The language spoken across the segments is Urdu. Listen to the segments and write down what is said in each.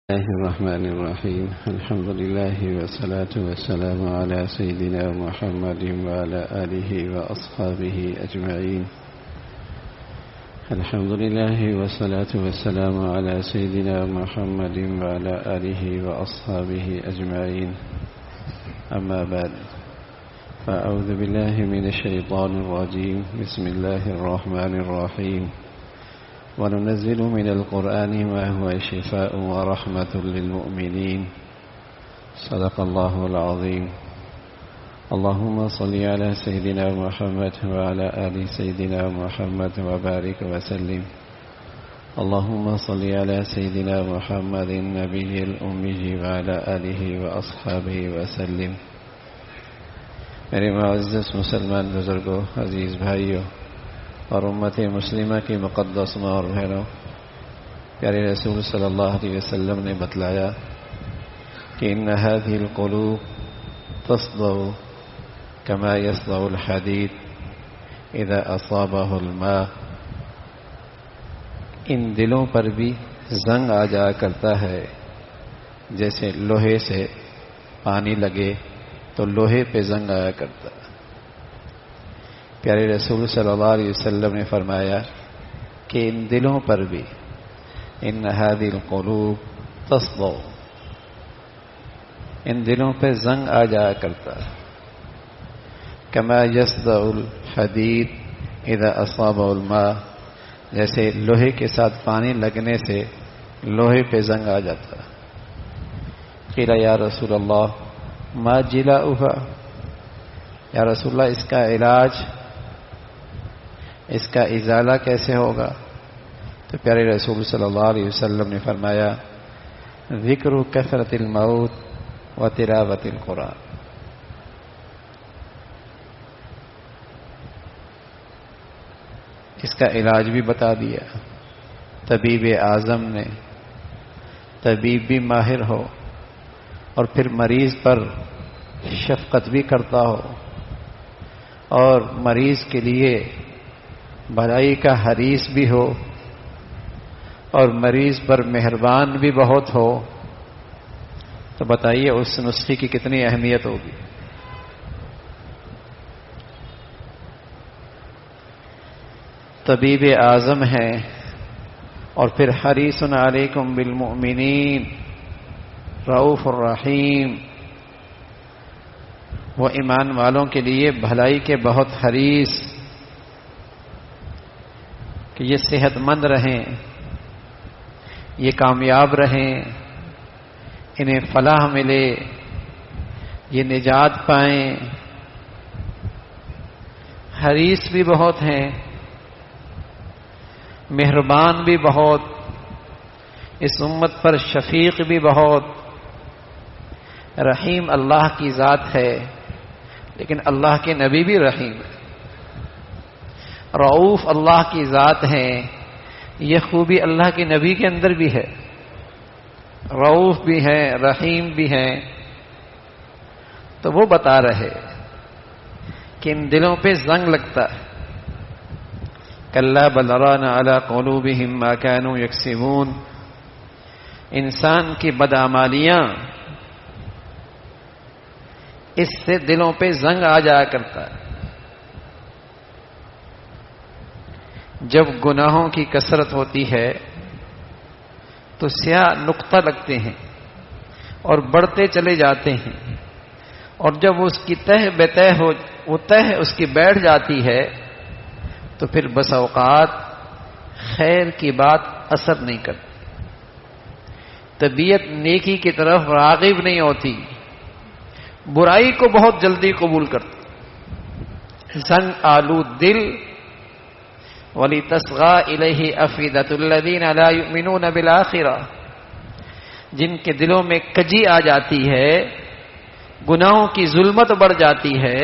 الله الرحمن الرحيم. الحمد لله والصلاة والسلام على سيدنا محمد وعلى آله وأصحابه أجمعين. الحمد لله والصلاة والسلام على سيدنا محمد وعلى آله وأصحابه أجمعين. أما بعد، فأعوذ بالله من الشيطان الرجيم. بسم الله الرحمن الرحيم. وننزل من القرآن ما هو شفاء ورحمة للمؤمنين. صدق الله العظيم. اللهم صل على سيدنا محمد وعلى آل سيدنا محمد وبارك وسلم. اللهم صل على سيدنا محمد النبي الأمي وعلى آله وأصحابه وسلم. میرے معزز مسلمان بزرگوں، عزیز بھائیوں اور امت مسلمہ کی مقدس ماں اور بہنوں، پیارے رسول صلی اللہ علیہ وسلم نے بتلایا کہ ان هذه القلوب تصدع كما يصدع الحديد اذا اصابه الماء. ان دلوں پر بھی زنگ آ جایا کرتا ہے، جیسے لوہے سے پانی لگے تو لوہے پہ زنگ آیا کرتا ہے. پیارے رسول صلی اللہ علیہ وسلم نے فرمایا کہ ان دلوں پر بھی ان هذه القلوب تصدع، ان دلوں پہ زنگ آ جایا کرتا ہے. كما يصدع الحديد اذا اصابه الماء، جیسے لوہے کے ساتھ پانی لگنے سے لوہے پہ زنگ آ جاتا ہے. قیل یا رسول اللہ ما جلاؤها، یا رسول اللہ اس کا علاج، اس کا ازالہ کیسے ہوگا؟ تو پیارے رسول صلی اللہ علیہ وسلم نے فرمایا ذکر کثرت الموت و تلاوت القرآن. اس کا علاج بھی بتا دیا. طبیب اعظم نے، طبیب بھی ماہر ہو اور پھر مریض پر شفقت بھی کرتا ہو اور مریض کے لیے بھلائی کا حریص بھی ہو اور مریض پر مہربان بھی بہت ہو، تو بتائیے اس نسخے کی کتنی اہمیت ہوگی. طبیب اعظم ہے اور پھر حریص علیکم بالمؤمنین رؤوف الرحیم، وہ ایمان والوں کے لیے بھلائی کے بہت حریص، کہ یہ صحت مند رہیں، یہ کامیاب رہیں، انہیں فلاح ملے، یہ نجات پائیں. حریص بھی بہت ہیں، مہربان بھی بہت، اس امت پر شفیق بھی بہت. رحیم اللہ کی ذات ہے، لیکن اللہ کے نبی بھی رحیم ہے. رؤوف اللہ کی ذات ہے، یہ خوبی اللہ کے نبی کے اندر بھی ہے. رؤوف بھی ہے، رحیم بھی ہے. تو وہ بتا رہے کہ ان دلوں پہ زنگ لگتا ہے. کلا بل ران علی قلوبہم ما کانوا یکسبون، انسان کی بدعمالیاں اس سے دلوں پہ زنگ آ جایا کرتا ہے. جب گناہوں کی کثرت ہوتی ہے تو سیاہ نقطہ لگتے ہیں اور بڑھتے چلے جاتے ہیں، اور جب اس کی تہ بے تہ ہو، وہ تہ اس کی بیٹھ جاتی ہے تو پھر بس اوقات خیر کی بات اثر نہیں کرتی، طبیعت نیکی کی طرف راغب نہیں ہوتی، برائی کو بہت جلدی قبول کرتی. زنگ آلود دل وَلِتَصْغَى إِلَيْهِ أَفْئِدَةُ الَّذِينَ لَا يُؤْمِنُونَ بِالْآخِرَةِ، جن کے دلوں میں کجی آ جاتی ہے، گناہوں کی ظلمت بڑھ جاتی ہے،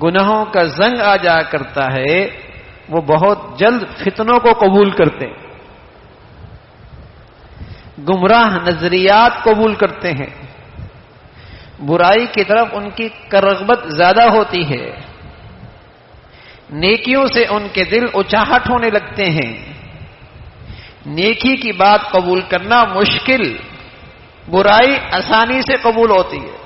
گناہوں کا زنگ آ جایا کرتا ہے، وہ بہت جلد فتنوں کو قبول کرتے ہیں، گمراہ نظریات قبول کرتے ہیں، برائی کی طرف ان کی رغبت زیادہ ہوتی ہے، نیکیوں سے ان کے دل اچاہٹ ہونے لگتے ہیں. نیکی کی بات قبول کرنا مشکل، برائی آسانی سے قبول ہوتی ہے.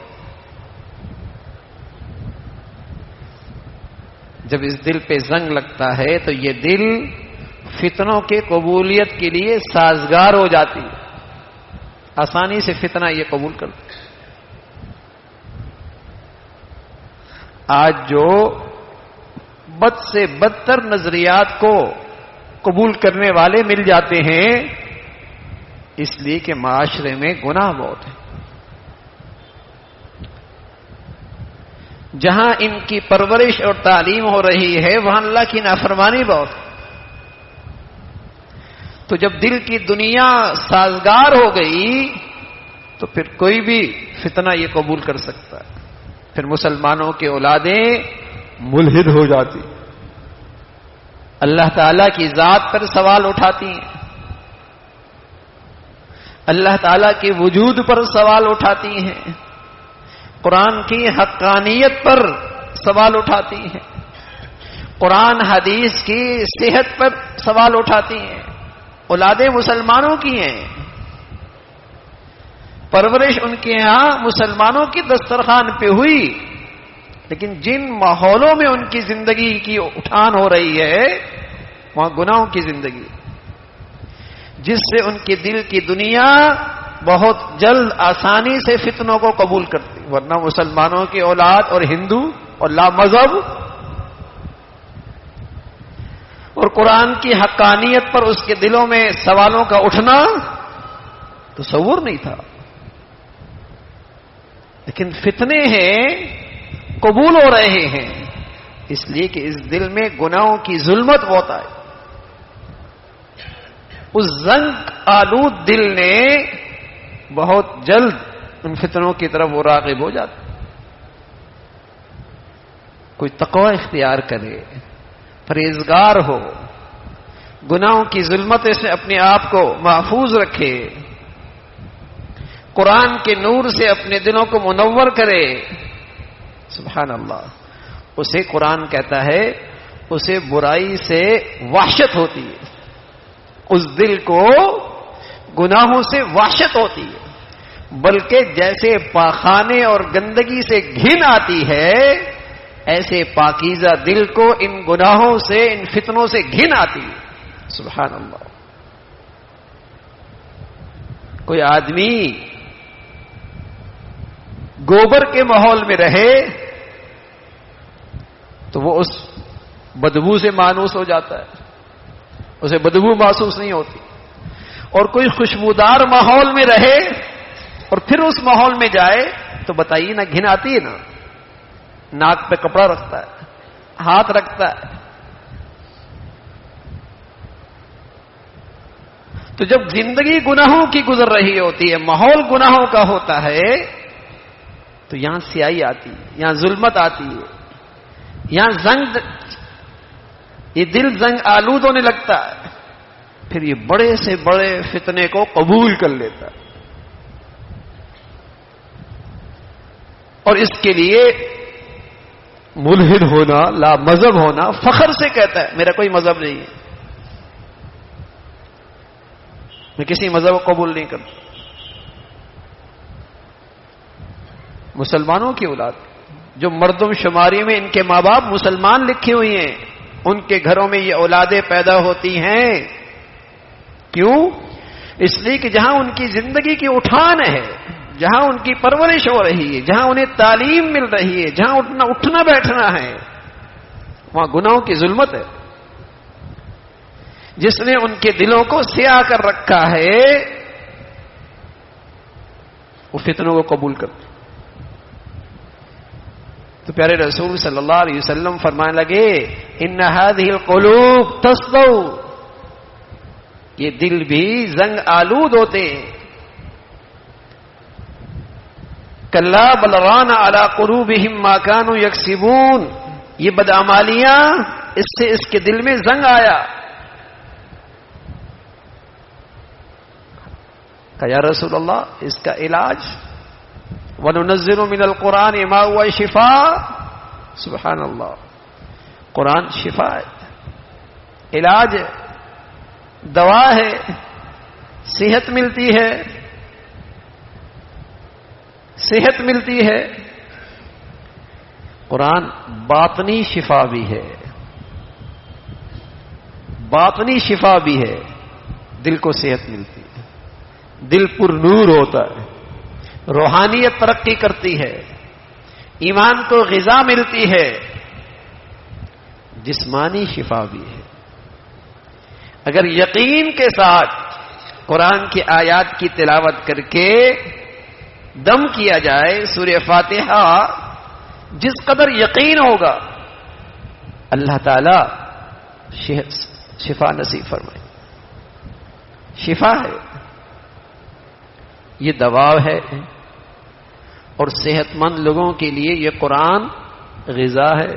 جب اس دل پہ زنگ لگتا ہے تو یہ دل فتنوں کے قبولیت کے لیے سازگار ہو جاتی ہے. آسانی سے فتنہ یہ قبول کرتی ہے. آج جو بد سے بدتر نظریات کو قبول کرنے والے مل جاتے ہیں اس لیے کہ معاشرے میں گناہ بہت ہے. جہاں ان کی پرورش اور تعلیم ہو رہی ہے وہاں اللہ کی نافرمانی بہت ہے. تو جب دل کی دنیا سازگار ہو گئی تو پھر کوئی بھی فتنہ یہ قبول کر سکتا ہے. پھر مسلمانوں کی اولادیں ملحد ہو جاتی، اللہ تعالی کی ذات پر سوال اٹھاتی ہیں، اللہ تعالی کے وجود پر سوال اٹھاتی ہیں، قرآن کی حقانیت پر سوال اٹھاتی ہیں، قرآن حدیث کی صحت پر سوال اٹھاتی ہیں. اولادیں مسلمانوں کی ہیں، پرورش ان کے ہاں مسلمانوں کی دسترخوان پہ ہوئی، لیکن جن ماحولوں میں ان کی زندگی کی اٹھان ہو رہی ہے وہاں گناہوں کی زندگی، جس سے ان کے دل کی دنیا بہت جلد آسانی سے فتنوں کو قبول کرتی. ورنہ مسلمانوں کی اولاد اور ہندو اور لا مذہب اور قرآن کی حقانیت پر اس کے دلوں میں سوالوں کا اٹھنا تصور نہیں تھا. لیکن فتنے ہیں قبول ہو رہے ہیں اس لیے کہ اس دل میں گناہوں کی ظلمت بہت آئی. اس زنگ آلود دل نے بہت جلد ان فتنوں کی طرف وہ راغب ہو جاتا. کوئی تقوی اختیار کرے، پرہیزگار ہو، گناہوں کی ظلمت سے اپنے آپ کو محفوظ رکھے، قرآن کے نور سے اپنے دلوں کو منور کرے. سبحان اللہ، اسے قرآن کہتا ہے اسے برائی سے وحشت ہوتی ہے. اس دل کو گناہوں سے وحشت ہوتی ہے، بلکہ جیسے پاخانے اور گندگی سے گھن آتی ہے ایسے پاکیزہ دل کو ان گناہوں سے، ان فتنوں سے گھن آتی ہے. سبحان اللہ. کوئی آدمی گوبر کے ماحول میں رہے تو وہ اس بدبو سے مانوس ہو جاتا ہے، اسے بدبو محسوس نہیں ہوتی. اور کوئی خوشبودار ماحول میں رہے اور پھر اس ماحول میں جائے تو بتائیے نا گھن آتی ہے نا. ناک پہ کپڑا رکھتا ہے، ہاتھ رکھتا ہے. تو جب زندگی گناہوں کی گزر رہی ہوتی ہے، ماحول گناہوں کا ہوتا ہے تو یہاں سیاہی آتی ہے، یہاں ظلمت آتی ہے، یہاں زنگ، یہ دل زنگ آلود ہونے لگتا ہے. پھر یہ بڑے سے بڑے فتنے کو قبول کر لیتا ہے. اور اس کے لیے ملحد ہونا، لا مذہب ہونا فخر سے کہتا ہے میرا کوئی مذہب نہیں ہے، میں کسی مذہب کو قبول نہیں کرتا. مسلمانوں کی اولاد جو مردم شماری میں ان کے ماں باپ مسلمان لکھے ہوئے ہیں، ان کے گھروں میں یہ اولادیں پیدا ہوتی ہیں. کیوں؟ اس لیے کہ جہاں ان کی زندگی کی اٹھان ہے، جہاں ان کی پرورش ہو رہی ہے، جہاں انہیں تعلیم مل رہی ہے، جہاں اٹھنا بیٹھنا ہے، وہاں گناہوں کی ظلمت ہے جس نے ان کے دلوں کو سیاہ کر رکھا ہے. وہ فتنوں کو قبول کرتے. تو پیارے رسول صلی اللہ علیہ وسلم فرمانے لگے ان هذه القلوب تصدو، یہ دل بھی زنگ آلود ہوتے ہیں. کلا بل ران علی قلوبہم ما كانوا یکسبون، یہ بدعمالیاں اس سے اس کے دل میں زنگ آیا. کہ یا رسول اللہ اس کا علاج، وَنُنَزِّلُ مِنَ الْقُرْآنِ مَا هُوَ شِفَاءٌ. سبحان اللہ، قرآن شفا ہے، علاج ہے، دوا ہے، صحت ملتی ہے. صحت ملتی ہے، قرآن باطنی شفا بھی ہے، باطنی شفا بھی ہے، دل کو صحت ملتی ہے، دل پر نور ہوتا ہے، روحانیت ترقی کرتی ہے، ایمان کو غذا ملتی ہے، جسمانی شفا بھی ہے۔ اگر یقین کے ساتھ قرآن کی آیات کی تلاوت کر کے دم کیا جائے سورہ فاتحہ، جس قدر یقین ہوگا اللہ تعالی شفا نصیب فرمائے۔ شفا ہے، یہ دوا ہے، اور صحت مند لوگوں کے لیے یہ قرآن غذا ہے،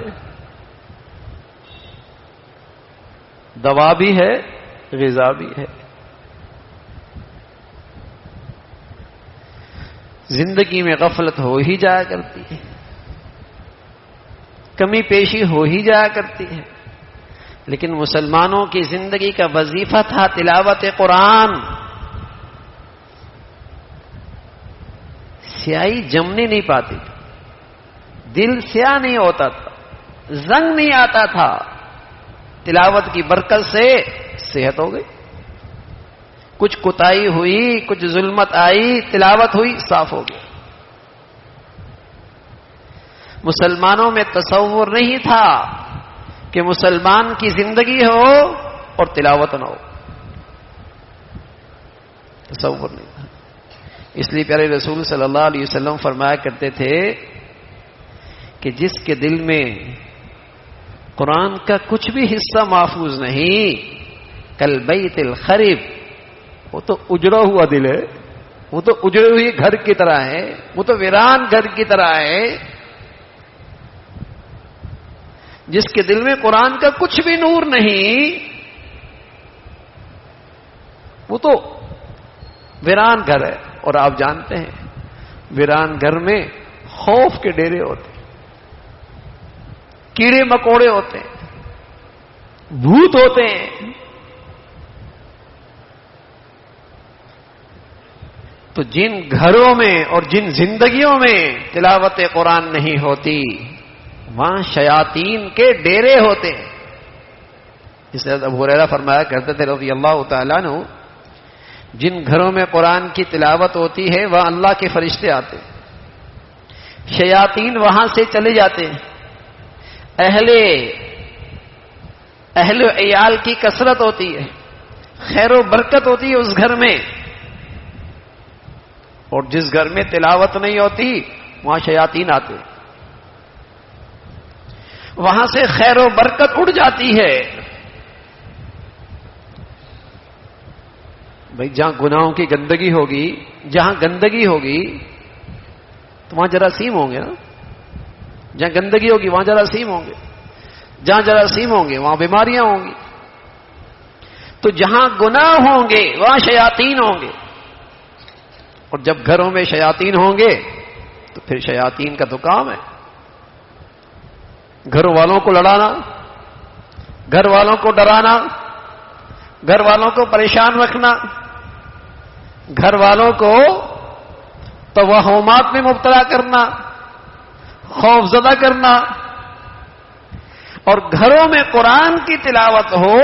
دوا بھی ہے، غذا بھی ہے۔ زندگی میں غفلت ہو ہی جایا کرتی ہے، کمی پیشی ہو ہی جایا کرتی ہے، لیکن مسلمانوں کی زندگی کا وظیفہ تھا تلاوت قرآن۔ سیاہی جمنے نہیں پاتی، دل سیاہ نہیں ہوتا تھا، زنگ نہیں آتا تھا، تلاوت کی برکت سے صحت ہو گئی۔ کچھ کوتاہی ہوئی، کچھ ظلمت آئی، تلاوت ہوئی، صاف ہو گیا۔ مسلمانوں میں تصور نہیں تھا کہ مسلمان کی زندگی ہو اور تلاوت نہ ہو، تصور نہیں تھا۔ اس لیے پیارے رسول صلی اللہ علیہ وسلم فرمایا کرتے تھے کہ جس کے دل میں قرآن کا کچھ بھی حصہ محفوظ نہیں، کل بیت الخرب، وہ تو اجڑا ہوا دل ہے، وہ تو اجڑے ہوئے گھر کی طرح ہے، وہ تو ویران گھر کی طرح ہے۔ جس کے دل میں قرآن کا کچھ بھی نور نہیں، وہ تو ویران گھر ہے۔ اور آپ جانتے ہیں ویران گھر میں خوف کے ڈیرے ہوتے ہیں، کیڑے مکوڑے ہوتے ہیں، بھوت ہوتے ہیں۔ تو جن گھروں میں اور جن زندگیوں میں تلاوت قرآن نہیں ہوتی، وہاں شیاطین کے ڈیرے ہوتے ہیں۔ اس لیے ابو ہریرہ فرمایا کرتے تھے رضی اللہ تعالیٰ عنہ، جن گھروں میں قرآن کی تلاوت ہوتی ہے وہاں اللہ کے فرشتے آتے ہیں، شیاطین وہاں سے چلے جاتے ہیں، اہل عیال کی کثرت ہوتی ہے، خیر و برکت ہوتی ہے اس گھر میں۔ اور جس گھر میں تلاوت نہیں ہوتی وہاں شیاطین آتے ہیں، وہاں سے خیر و برکت اڑ جاتی ہے۔ بھائی جہاں گناہوں کی گندگی ہوگی، جہاں گندگی ہوگی تو وہاں جراثیم ہوں گے نا، جہاں گندگی ہوگی وہاں جراثیم ہوں گے، جہاں جراثیم ہوں گے وہاں بیماریاں ہوں گی۔ تو جہاں گناہ ہوں گے وہاں شیاطین ہوں گے، اور جب گھروں میں شیاطین ہوں گے تو پھر شیاطین کا تو کام ہے گھر والوں کو لڑانا، گھر والوں کو ڈرانا، گھر والوں کو پریشان رکھنا، گھر والوں کو توہمات میں مبتلا کرنا، خوف زدہ کرنا۔ اور گھروں میں قرآن کی تلاوت ہو،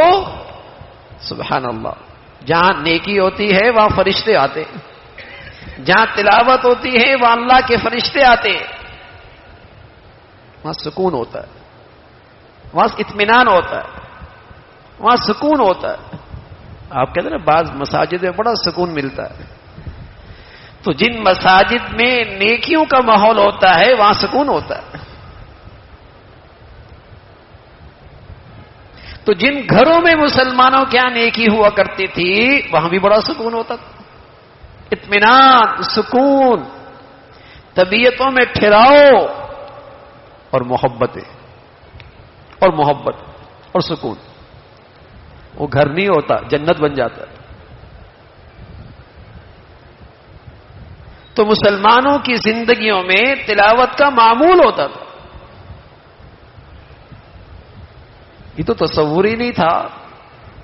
سبحان اللہ، جہاں نیکی ہوتی ہے وہاں فرشتے آتے ہیں، جہاں تلاوت ہوتی ہے وہاں اللہ کے فرشتے آتے ہیں، وہاں سکون ہوتا ہے، وہاں اطمینان ہوتا ہے، وہاں سکون ہوتا ہے۔ آپ کہتے ہیں نا بعض مساجد میں بڑا سکون ملتا ہے، تو جن مساجد میں نیکیوں کا ماحول ہوتا ہے وہاں سکون ہوتا ہے۔ تو جن گھروں میں مسلمانوں کے یہاں نیکی ہوا کرتی تھی وہاں بھی بڑا سکون ہوتا تھا، اطمینان، سکون، طبیعتوں میں ٹھہراؤ اور محبت اور سکون۔ وہ گھر نہیں ہوتا، جنت بن جاتا ہے۔ تو مسلمانوں کی زندگیوں میں تلاوت کا معمول ہوتا تھا۔ یہ تو تصور ہی نہیں تھا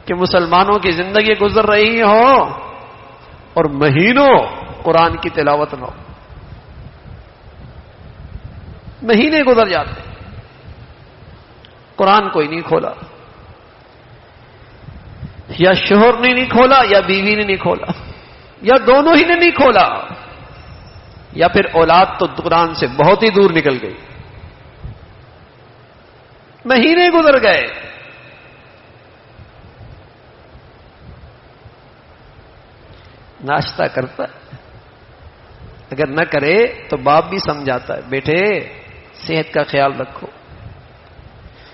کہ مسلمانوں کی زندگی گزر رہی ہو اور مہینوں قرآن کی تلاوت نہ ہو۔ مہینے گزر جاتے، قرآن کوئی نہیں کھولا، یا شوہر نے نہیں کھولا یا بیوی نے نہیں کھولا یا دونوں ہی نے نہیں کھولا، یا پھر اولاد تو قرآن سے بہت ہی دور نکل گئی. مہینے گزر گئے. ناشتہ کرتا ہے، اگر نہ کرے تو باپ بھی سمجھاتا ہے بیٹے صحت کا خیال رکھو.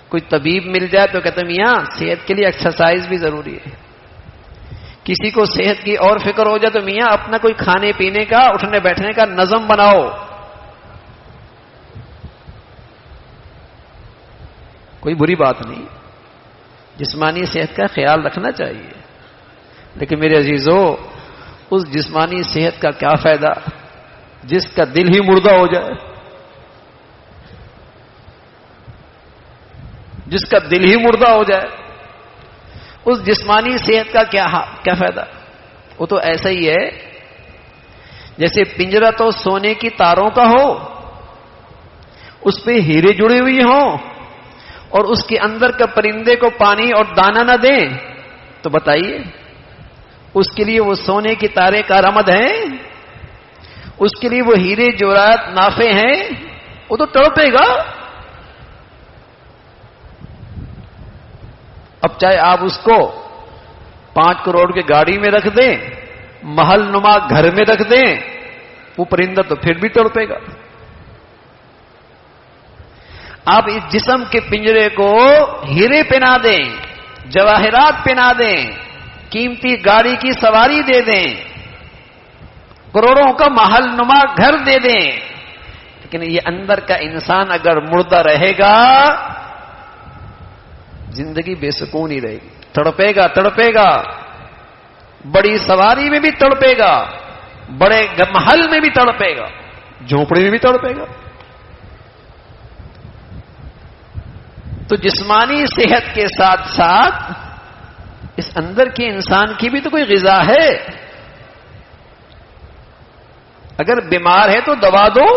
کوئی طبیب مل جائے تو کہتے ہیں میاں صحت کے لیے ایکسرسائز بھی ضروری ہے. کسی کو صحت کی اور فکر ہو جائے تو میاں اپنا کوئی کھانے پینے کا اٹھنے بیٹھنے کا نظم بناؤ. کوئی بری بات نہیں، جسمانی صحت کا خیال رکھنا چاہیے، لیکن میرے عزیزو اس جسمانی صحت کا کیا فائدہ جس کا دل ہی مردہ ہو جائے، جس کا دل ہی مردہ ہو جائے. اس جسمانی صحت کا کیا فائدہ؟ وہ تو ایسا ہی ہے جیسے پنجرہ تو سونے کی تاروں کا ہو، اس پہ ہیرے جڑے ہوئے ہوں، اور اس کے اندر کا پرندے کو پانی اور دانہ نہ دیں تو بتائیے اس کے لیے وہ سونے کی تارے کارآمد ہیں؟ اس کے لیے وہ ہیرے جواہرات نافع ہیں؟ وہ تو تڑپے گا. اب چاہے آپ اس کو 5 کروڑ کی گاڑی میں رکھ دیں، محل نما گھر میں رکھ دیں، وہ پرندہ تو پھر بھی تڑپے گا. آپ اس جسم کے پنجرے کو ہیرے پہنا دیں، جواہرات پہنا دیں، قیمتی گاڑی کی سواری دے دیں، کروڑوں کا محل نما گھر دے دیں، لیکن یہ اندر کا انسان اگر مردہ رہے گا زندگی بے سکون ہی رہے گی. تڑپے گا تڑپے گا، بڑی سواری میں بھی تڑپے گا، بڑے محل میں بھی تڑپے گا، جھونپڑی میں بھی تڑپے گا. تو جسمانی صحت کے ساتھ ساتھ اس اندر کے انسان کی بھی تو کوئی غذا ہے. اگر بیمار ہے تو دوا دو.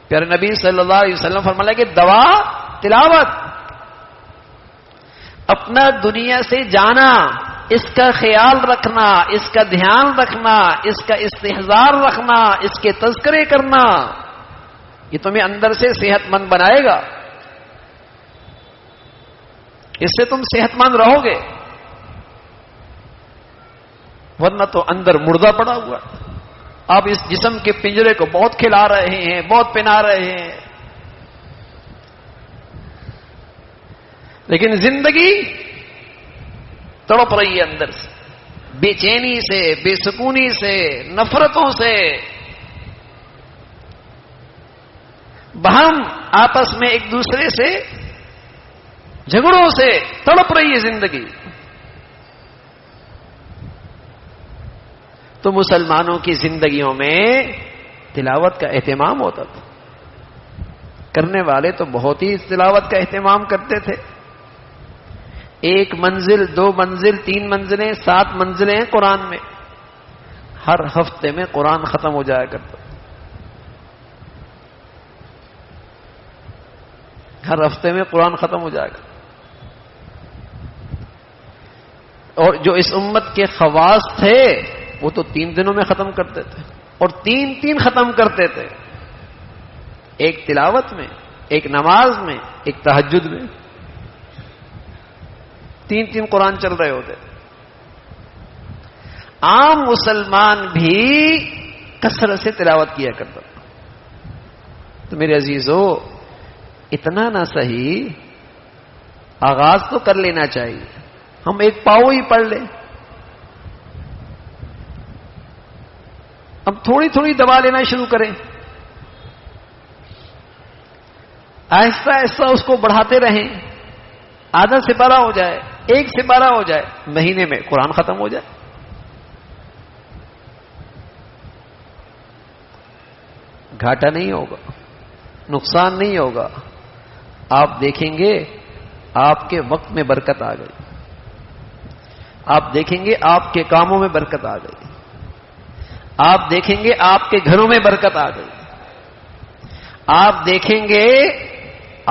پیارے نبی صلی اللہ علیہ وسلم فرمایا کہ دوا تلاوت. اپنا دنیا سے جانا، اس کا خیال رکھنا، اس کا دھیان رکھنا، اس کا استحضار رکھنا، اس کے تذکرے کرنا، یہ تمہیں اندر سے صحت مند بنائے گا. اس سے تم صحت مند رہو گے، ورنہ تو اندر مردہ پڑا ہوا. آپ اس جسم کے پنجرے کو بہت کھلا رہے ہیں، بہت پہنا رہے ہیں، لیکن زندگی تڑپ رہی ہے اندر سے، بے چینی سے، بے سکونی سے، نفرتوں سے. بہم آپس میں ایک دوسرے سے جھگڑوں سے تڑپ رہی ہے زندگی. تو مسلمانوں کی زندگیوں میں تلاوت کا اہتمام ہوتا تھا. کرنے والے تو بہت ہی تلاوت کا اہتمام کرتے تھے. 1 منزل، 2 منزل، 3 منزلیں، 7 منزلیں ہیں قرآن میں. ہر ہفتے میں قرآن ختم ہو جایا کرتا. ہر ہفتے میں قرآن ختم ہو جائے گا. اور جو اس امت کے خواص تھے وہ تو 3 دنوں میں ختم کرتے تھے، اور 3 ختم کرتے تھے. ایک تلاوت میں، ایک نماز میں، ایک تہجد میں. 3 قرآن چل رہے ہوتے. عام مسلمان بھی کثرت سے تلاوت کیا کرتا. تو میرے عزیزو اتنا نہ صحیح، آغاز تو کر لینا چاہیے. ہم 1 پاؤ ہی پڑھ لیں. اب تھوڑی تھوڑی دبا لینا شروع کریں، آہستہ آہستہ اس کو بڑھاتے رہیں. آدھا سپارہ ہو جائے، 1 سپارہ ہو جائے، مہینے میں قرآن ختم ہو جائے. گھاٹا نہیں ہوگا، نقصان نہیں ہوگا. آپ دیکھیں گے آپ کے وقت میں برکت آ گئی. آپ دیکھیں گے آپ کے کاموں میں برکت آ گئی. آپ دیکھیں گے آپ کے گھروں میں برکت آ گئی. آپ دیکھیں گے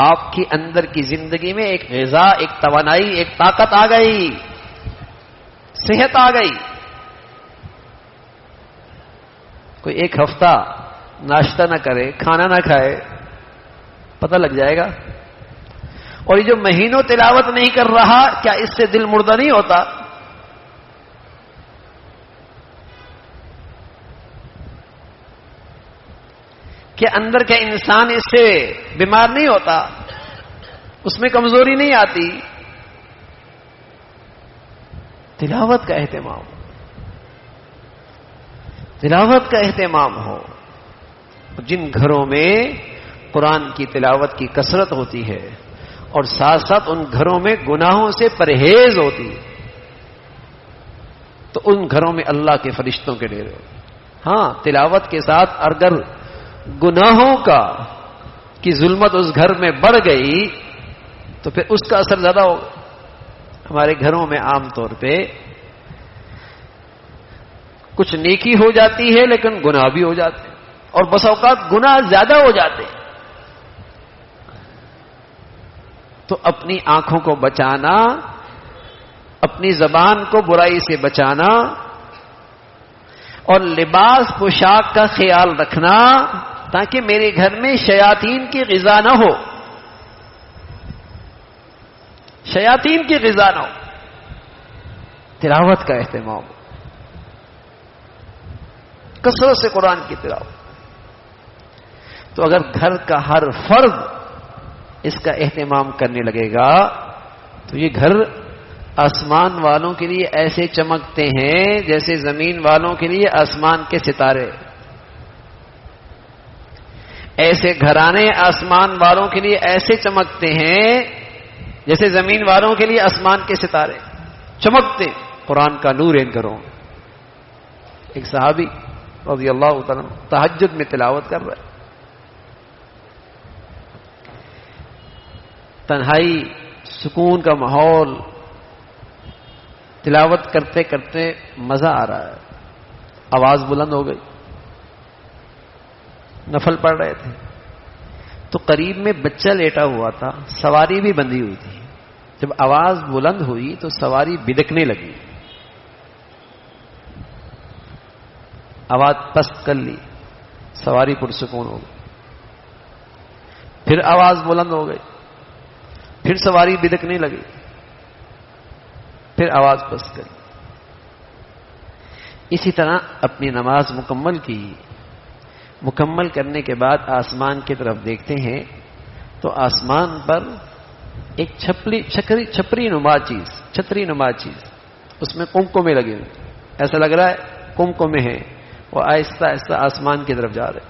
آپ کی اندر کی زندگی میں ایک غذا، ایک توانائی، ایک طاقت آ گئی، صحت آ گئی. کوئی ایک ہفتہ ناشتہ نہ کرے، کھانا نہ کھائے، پتہ لگ جائے گا. اور یہ جو مہینوں تلاوت نہیں کر رہا، کیا اس سے دل مردہ نہیں ہوتا؟ کہ اندر کا انسان اس سے بیمار نہیں ہوتا؟ اس میں کمزوری نہیں آتی؟ تلاوت کا اہتمام، تلاوت کا اہتمام ہو. جن گھروں میں قرآن کی تلاوت کی کثرت ہوتی ہے اور ساتھ ساتھ ان گھروں میں گناہوں سے پرہیز ہوتی ہے، تو ان گھروں میں اللہ کے فرشتوں کے ڈیرے ہوتے. ہاں، تلاوت کے ساتھ اگر گناہوں کی ظلمت اس گھر میں بڑھ گئی تو پھر اس کا اثر زیادہ ہوگا. ہمارے گھروں میں عام طور پہ کچھ نیکی ہو جاتی ہے لیکن گناہ بھی ہو جاتے ہیں، اور بس اوقات گناہ زیادہ ہو جاتے ہیں. تو اپنی آنکھوں کو بچانا، اپنی زبان کو برائی سے بچانا اور لباس پوشاک کا خیال رکھنا تاکہ میرے گھر میں شیاطین کی غذا نہ ہو، شیاطین کی غذا نہ ہو. تلاوت کا اہتمام، کثرت سے قرآن کی تلاوت. تو اگر گھر کا ہر فرد اس کا اہتمام کرنے لگے گا تو یہ گھر آسمان والوں کے لیے ایسے چمکتے ہیں جیسے زمین والوں کے لیے آسمان کے ستارے. ایسے گھرانے آسمان والوں کے لیے ایسے چمکتے ہیں جیسے زمین والوں کے لیے آسمان کے ستارے چمکتے. قرآن کا نور ان گھروں. ایک صحابی رضی اللہ تعالیٰ تہجد میں تلاوت کر رہے، تنہائی، سکون کا ماحول، تلاوت کرتے کرتے مزہ آ رہا ہے. آواز بلند ہو گئی، نفل پڑھ رہے تھے تو قریب میں بچہ لیٹا ہوا تھا، سواری بھی بندھی ہوئی تھی. جب آواز بلند ہوئی تو سواری بدکنے لگی، آواز پست کر لی، سواری پرسکون ہو گئی. پھر آواز بلند ہو گئی، پھر سواری بدکنے لگی، پھر آواز پست کری. اسی طرح اپنی نماز مکمل کی. مکمل کرنے کے بعد آسمان کی طرف دیکھتے ہیں تو آسمان پر ایک چھپری نما چیز، اس میں کمکمے لگے ہوئے، ایسا لگ رہا ہے کمکمے ہیں، وہ آہستہ آہستہ آسمان کی طرف جا رہے.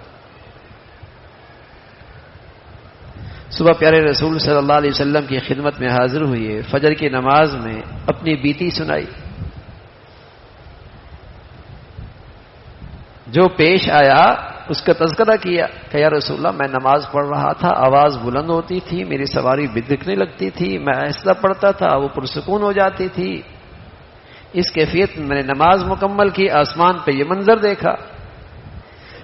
صبح پیارے رسول صلی اللہ علیہ وسلم کی خدمت میں حاضر ہوئے، فجر کی نماز میں اپنی بیتی سنائی. جو پیش آیا اس کا تذکرہ کیا کہ یا رسول اللہ، میں نماز پڑھ رہا تھا، آواز بلند ہوتی تھی، میری سواری بدکنے لگتی تھی، میں آہستہ پڑھتا تھا، وہ پرسکون ہو جاتی تھی. اس کیفیت میں نے نماز مکمل کی، آسمان پہ یہ منظر دیکھا.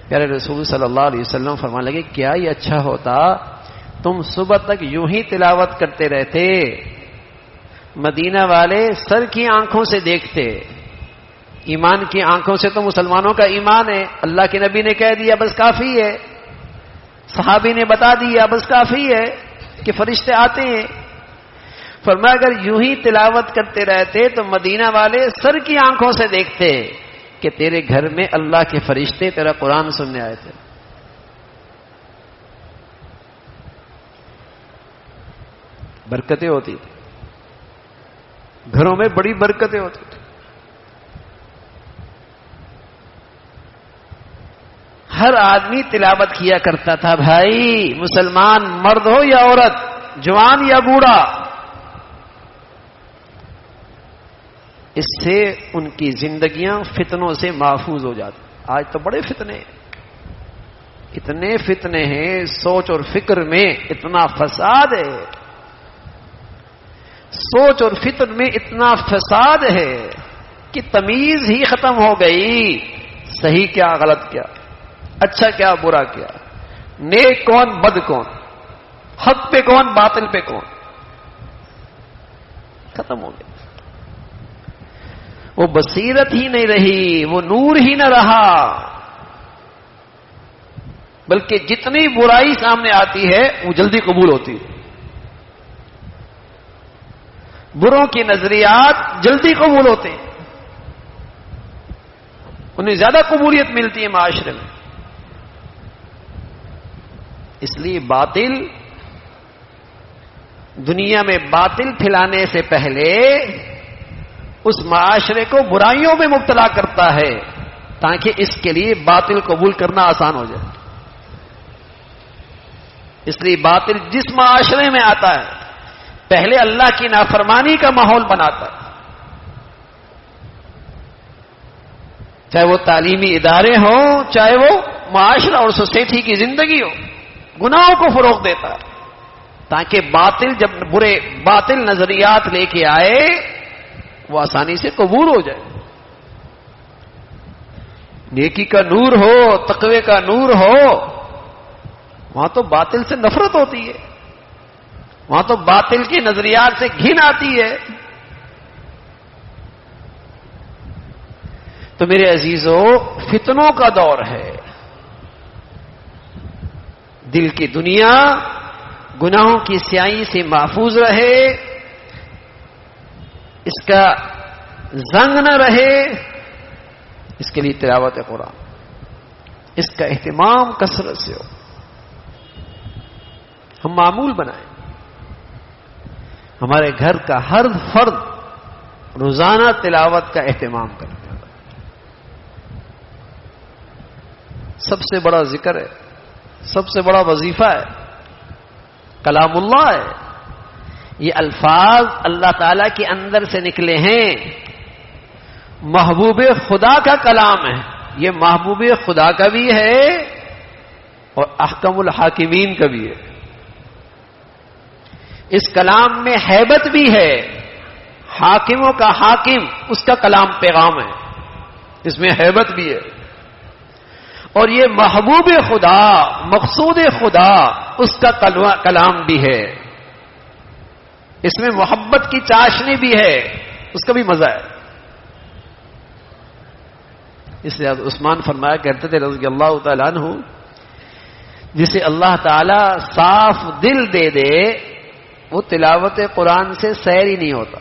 پیارے رسول صلی اللہ علیہ وسلم فرمانے لگے، کیا یہ اچھا ہوتا تم صبح تک یوں ہی تلاوت کرتے رہتے، مدینہ والے سر کی آنکھوں سے دیکھتے. ایمان کی آنکھوں سے تو مسلمانوں کا ایمان ہے، اللہ کے نبی نے کہہ دیا بس کافی ہے، صحابی نے بتا دیا بس کافی ہے کہ فرشتے آتے ہیں. فرمایا اگر یوں ہی تلاوت کرتے رہتے تو مدینہ والے سر کی آنکھوں سے دیکھتے کہ تیرے گھر میں اللہ کے فرشتے تیرا قرآن سننے آئے تھے. برکتیں ہوتی تھی گھروں میں، بڑی برکتیں ہوتی تھی. ہر آدمی تلاوت کیا کرتا تھا. بھائی مسلمان مرد ہو یا عورت، جوان یا بوڑھا، اس سے ان کی زندگیاں فتنوں سے محفوظ ہو جاتی. آج تو بڑے فتنے، اتنے فتنے ہیں، سوچ اور فکر میں اتنا فساد ہے، سوچ اور فکر میں اتنا فساد ہے کہ تمیز ہی ختم ہو گئی. صحیح کیا، غلط کیا، اچھا کیا، برا کیا. نیک کون بد کون، حق پہ کون باطل پہ کون، ختم ہو گیا. وہ بصیرت ہی نہیں رہی، وہ نور ہی نہ رہا، بلکہ جتنی برائی سامنے آتی ہے وہ جلدی قبول ہوتی ہے. بروں کے نظریات جلدی قبول ہوتے ہیں، انہیں زیادہ قبولیت ملتی ہے معاشرے میں. اس لیے باطل، دنیا میں باطل پھیلانے سے پہلے اس معاشرے کو برائیوں میں مبتلا کرتا ہے تاکہ اس کے لیے باطل قبول کرنا آسان ہو جائے. اس لیے باطل جس معاشرے میں آتا ہے پہلے اللہ کی نافرمانی کا ماحول بناتا ہے، چاہے وہ تعلیمی ادارے ہوں، چاہے وہ معاشرہ اور سوسائٹی کی زندگی ہو، گناہوں کو فروغ دیتا ہے تاکہ باطل جب برے باطل نظریات لے کے آئے وہ آسانی سے قبول ہو جائے. نیکی کا نور ہو، تقوی کا نور ہو، وہاں تو باطل سے نفرت ہوتی ہے، وہاں تو باطل کے نظریات سے گھن آتی ہے. تو میرے عزیزو، فتنوں کا دور ہے. دل کی دنیا گناہوں کی سیاہی سے محفوظ رہے، اس کا زنگ نہ رہے، اس کے لیے تلاوت قرآن، اس کا اہتمام کثرت سے ہو. ہم معمول بنائیں، ہمارے گھر کا ہر فرد روزانہ تلاوت کا اہتمام کرے. سب سے بڑا ذکر ہے، سب سے بڑا وظیفہ ہے، کلام اللہ ہے. یہ الفاظ اللہ تعالی کے اندر سے نکلے ہیں، محبوب خدا کا کلام ہے. یہ محبوب خدا کا بھی ہے اور احکم الحاکمین کا بھی ہے. اس کلام میں ہیبت بھی ہے، حاکموں کا حاکم اس کا کلام پیغام ہے، اس میں ہیبت بھی ہے. اور یہ محبوب خدا، مقصود خدا، اس کا کلام بھی ہے، اس میں محبت کی چاشنی بھی ہے، اس کا بھی مزہ ہے. اس لیے عثمان فرمایا کرتے تھے رضی اللہ تعالیٰ عنہ، جسے اللہ تعالی صاف دل دے دے وہ تلاوت قرآن سے سیر ہی نہیں ہوتا.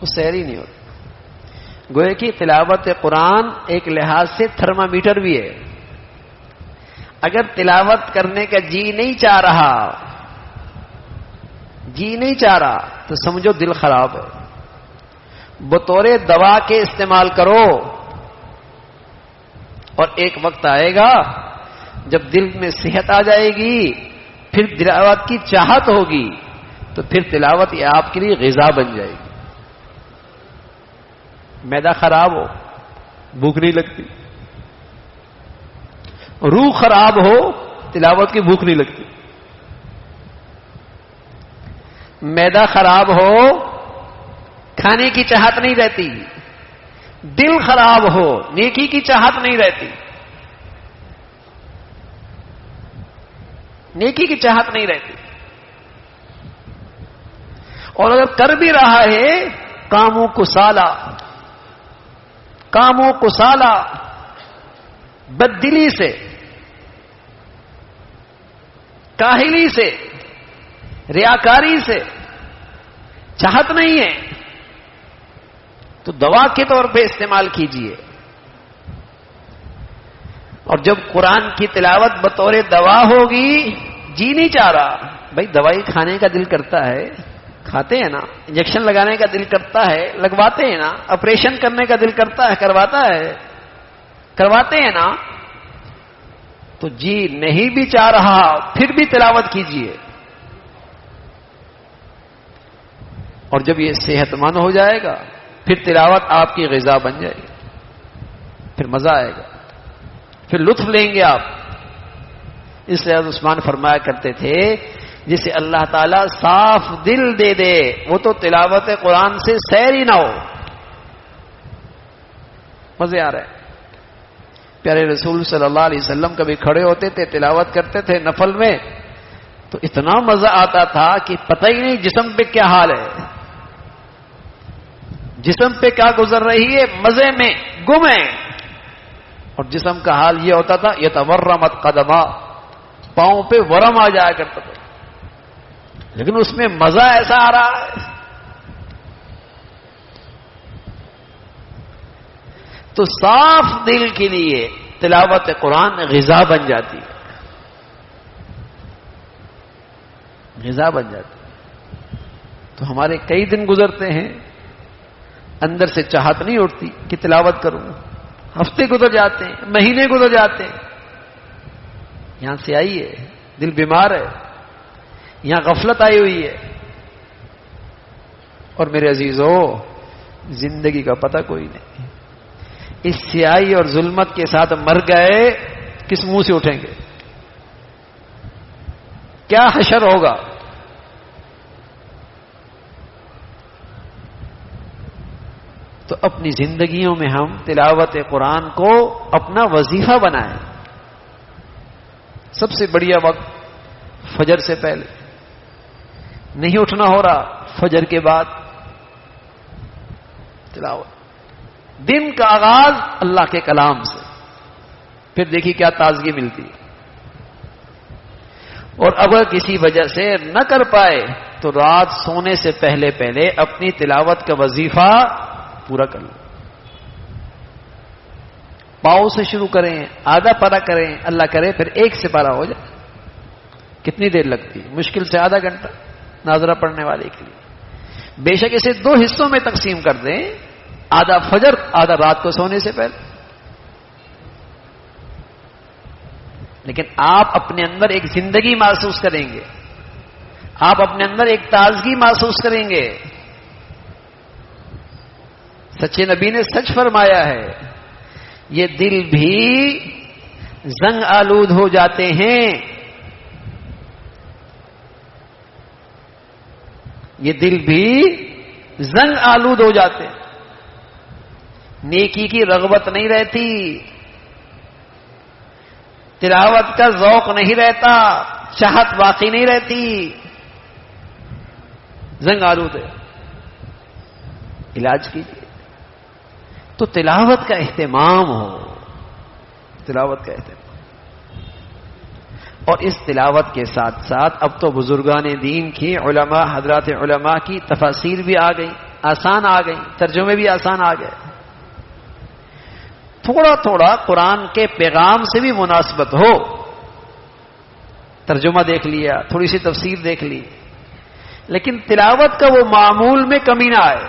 وہ سیر ہی نہیں ہوتا. گویا کہ تلاوت قرآن ایک لحاظ سے تھرمامیٹر بھی ہے. اگر تلاوت کرنے کا جی نہیں چاہ رہا تو سمجھو دل خراب ہے. بطور دوا کے استعمال کرو، اور ایک وقت آئے گا جب دل میں صحت آ جائے گی، پھر تلاوت کی چاہت ہوگی، تو پھر تلاوت یہ آپ کے لیے غذا بن جائے گی. معدہ خراب ہو، بھوک نہیں لگتی. روح خراب ہو، تلاوت کی بھوک نہیں لگتی. معدہ خراب ہو، کھانے کی چاہت نہیں رہتی. دل خراب ہو، نیکی کی چاہت نہیں رہتی. نیکی کی چاہت نہیں رہتی. اور اگر کر بھی رہا ہے کاموں کو سالا بددلی سے، کاہلی سے، ریاکاری سے، چاہت نہیں ہے، تو دوا کے طور پہ استعمال کیجیے. اور جب قرآن کی تلاوت بطور دوا ہوگی، جی نہیں چاہ رہا، بھائی دوائی کھانے کا دل کرتا ہے، کھاتے ہیں نا. انجیکشن لگانے کا دل کرتا ہے، لگواتے ہیں نا. آپریشن کرنے کا دل کرتا ہے، کرواتے ہیں نا. تو جی نہیں بھی چاہ رہا پھر بھی تلاوت کیجیے. اور جب یہ صحت مند ہو جائے گا پھر تلاوت آپ کی غذا بن جائے گی، پھر مزہ آئے گا، پھر لطف لیں گے آپ. اس لیے عثمان فرمایا کرتے تھے جسے اللہ تعالیٰ صاف دل دے دے وہ تو تلاوت قرآن سے سیر ہی نہ ہو. مزے آ رہے ہیں. پیارے رسول صلی اللہ علیہ وسلم کبھی کھڑے ہوتے تھے، تلاوت کرتے تھے نفل میں، تو اتنا مزہ آتا تھا کہ پتہ ہی نہیں جسم پہ کیا حال ہے، جسم پہ کیا گزر رہی ہے، مزے میں گم ہے. اور جسم کا حال یہ ہوتا تھا یتورمت قدما، پاؤں پہ ورم آ جایا کرتا تھا، لیکن اس میں مزہ ایسا آ رہا ہے. تو صاف دل کے لیے تلاوت قرآن غذا بن جاتی ہے، غذا بن جاتی ہے. تو ہمارے کئی دن گزرتے ہیں، اندر سے چاہت نہیں اٹھتی کہ تلاوت کروں، ہفتے گزر جاتے ہیں، مہینے گزر جاتے ہیں. یہاں سے آئی ہے، دل بیمار ہے، یہاں غفلت آئی ہوئی ہے. اور میرے عزیزو، زندگی کا پتہ کوئی نہیں، اس سیاہی اور ظلمت کے ساتھ مر گئے، کس منہ سے اٹھیں گے؟ کیا حشر ہوگا؟ تو اپنی زندگیوں میں ہم تلاوت قرآن کو اپنا وظیفہ بنائیں. سب سے بڑھیا وقت فجر سے پہلے، نہیں اٹھنا ہو رہا فجر کے بعد تلاوت. دن کا آغاز اللہ کے کلام سے، پھر دیکھیے کیا تازگی ملتی ہے. اور اگر کسی وجہ سے نہ کر پائے تو رات سونے سے پہلے پہلے اپنی تلاوت کا وظیفہ پورا کر لیں. پاؤں سے شروع کریں، آدھا پارا کریں، اللہ کرے پھر 1 سپارہ ہو جائے. کتنی دیر لگتی؟ مشکل سے آدھا گھنٹہ ناظرہ پڑھنے والے کے لیے. بے شک اسے 2 حصوں میں تقسیم کر دیں، آدھا فجر، آدھا رات کو سونے سے پہلے. لیکن آپ اپنے اندر ایک زندگی محسوس کریں گے، آپ اپنے اندر ایک تازگی محسوس کریں گے. سچے نبی نے سچ فرمایا ہے، یہ دل بھی زنگ آلود ہو جاتے ہیں، یہ دل بھی زنگ آلود ہو جاتے ہیں. نیکی کی رغبت نہیں رہتی، تلاوت کا ذوق نہیں رہتا، چاہت باقی نہیں رہتی، زنگ آلود ہے. علاج کیجیے تو تلاوت کا اہتمام ہو، تلاوت کا اہتمام. اور اس تلاوت کے ساتھ ساتھ اب تو بزرگان دین کی، علماء، حضرات علماء کی تفاسیر بھی آ گئی، آسان آ گئی، ترجمے بھی آسان آ گئے. تھوڑا تھوڑا قرآن کے پیغام سے بھی مناسبت ہو، ترجمہ دیکھ لیا، تھوڑی سی تفسیر دیکھ لی، لیکن تلاوت کا وہ معمول میں کمی نہ آئے.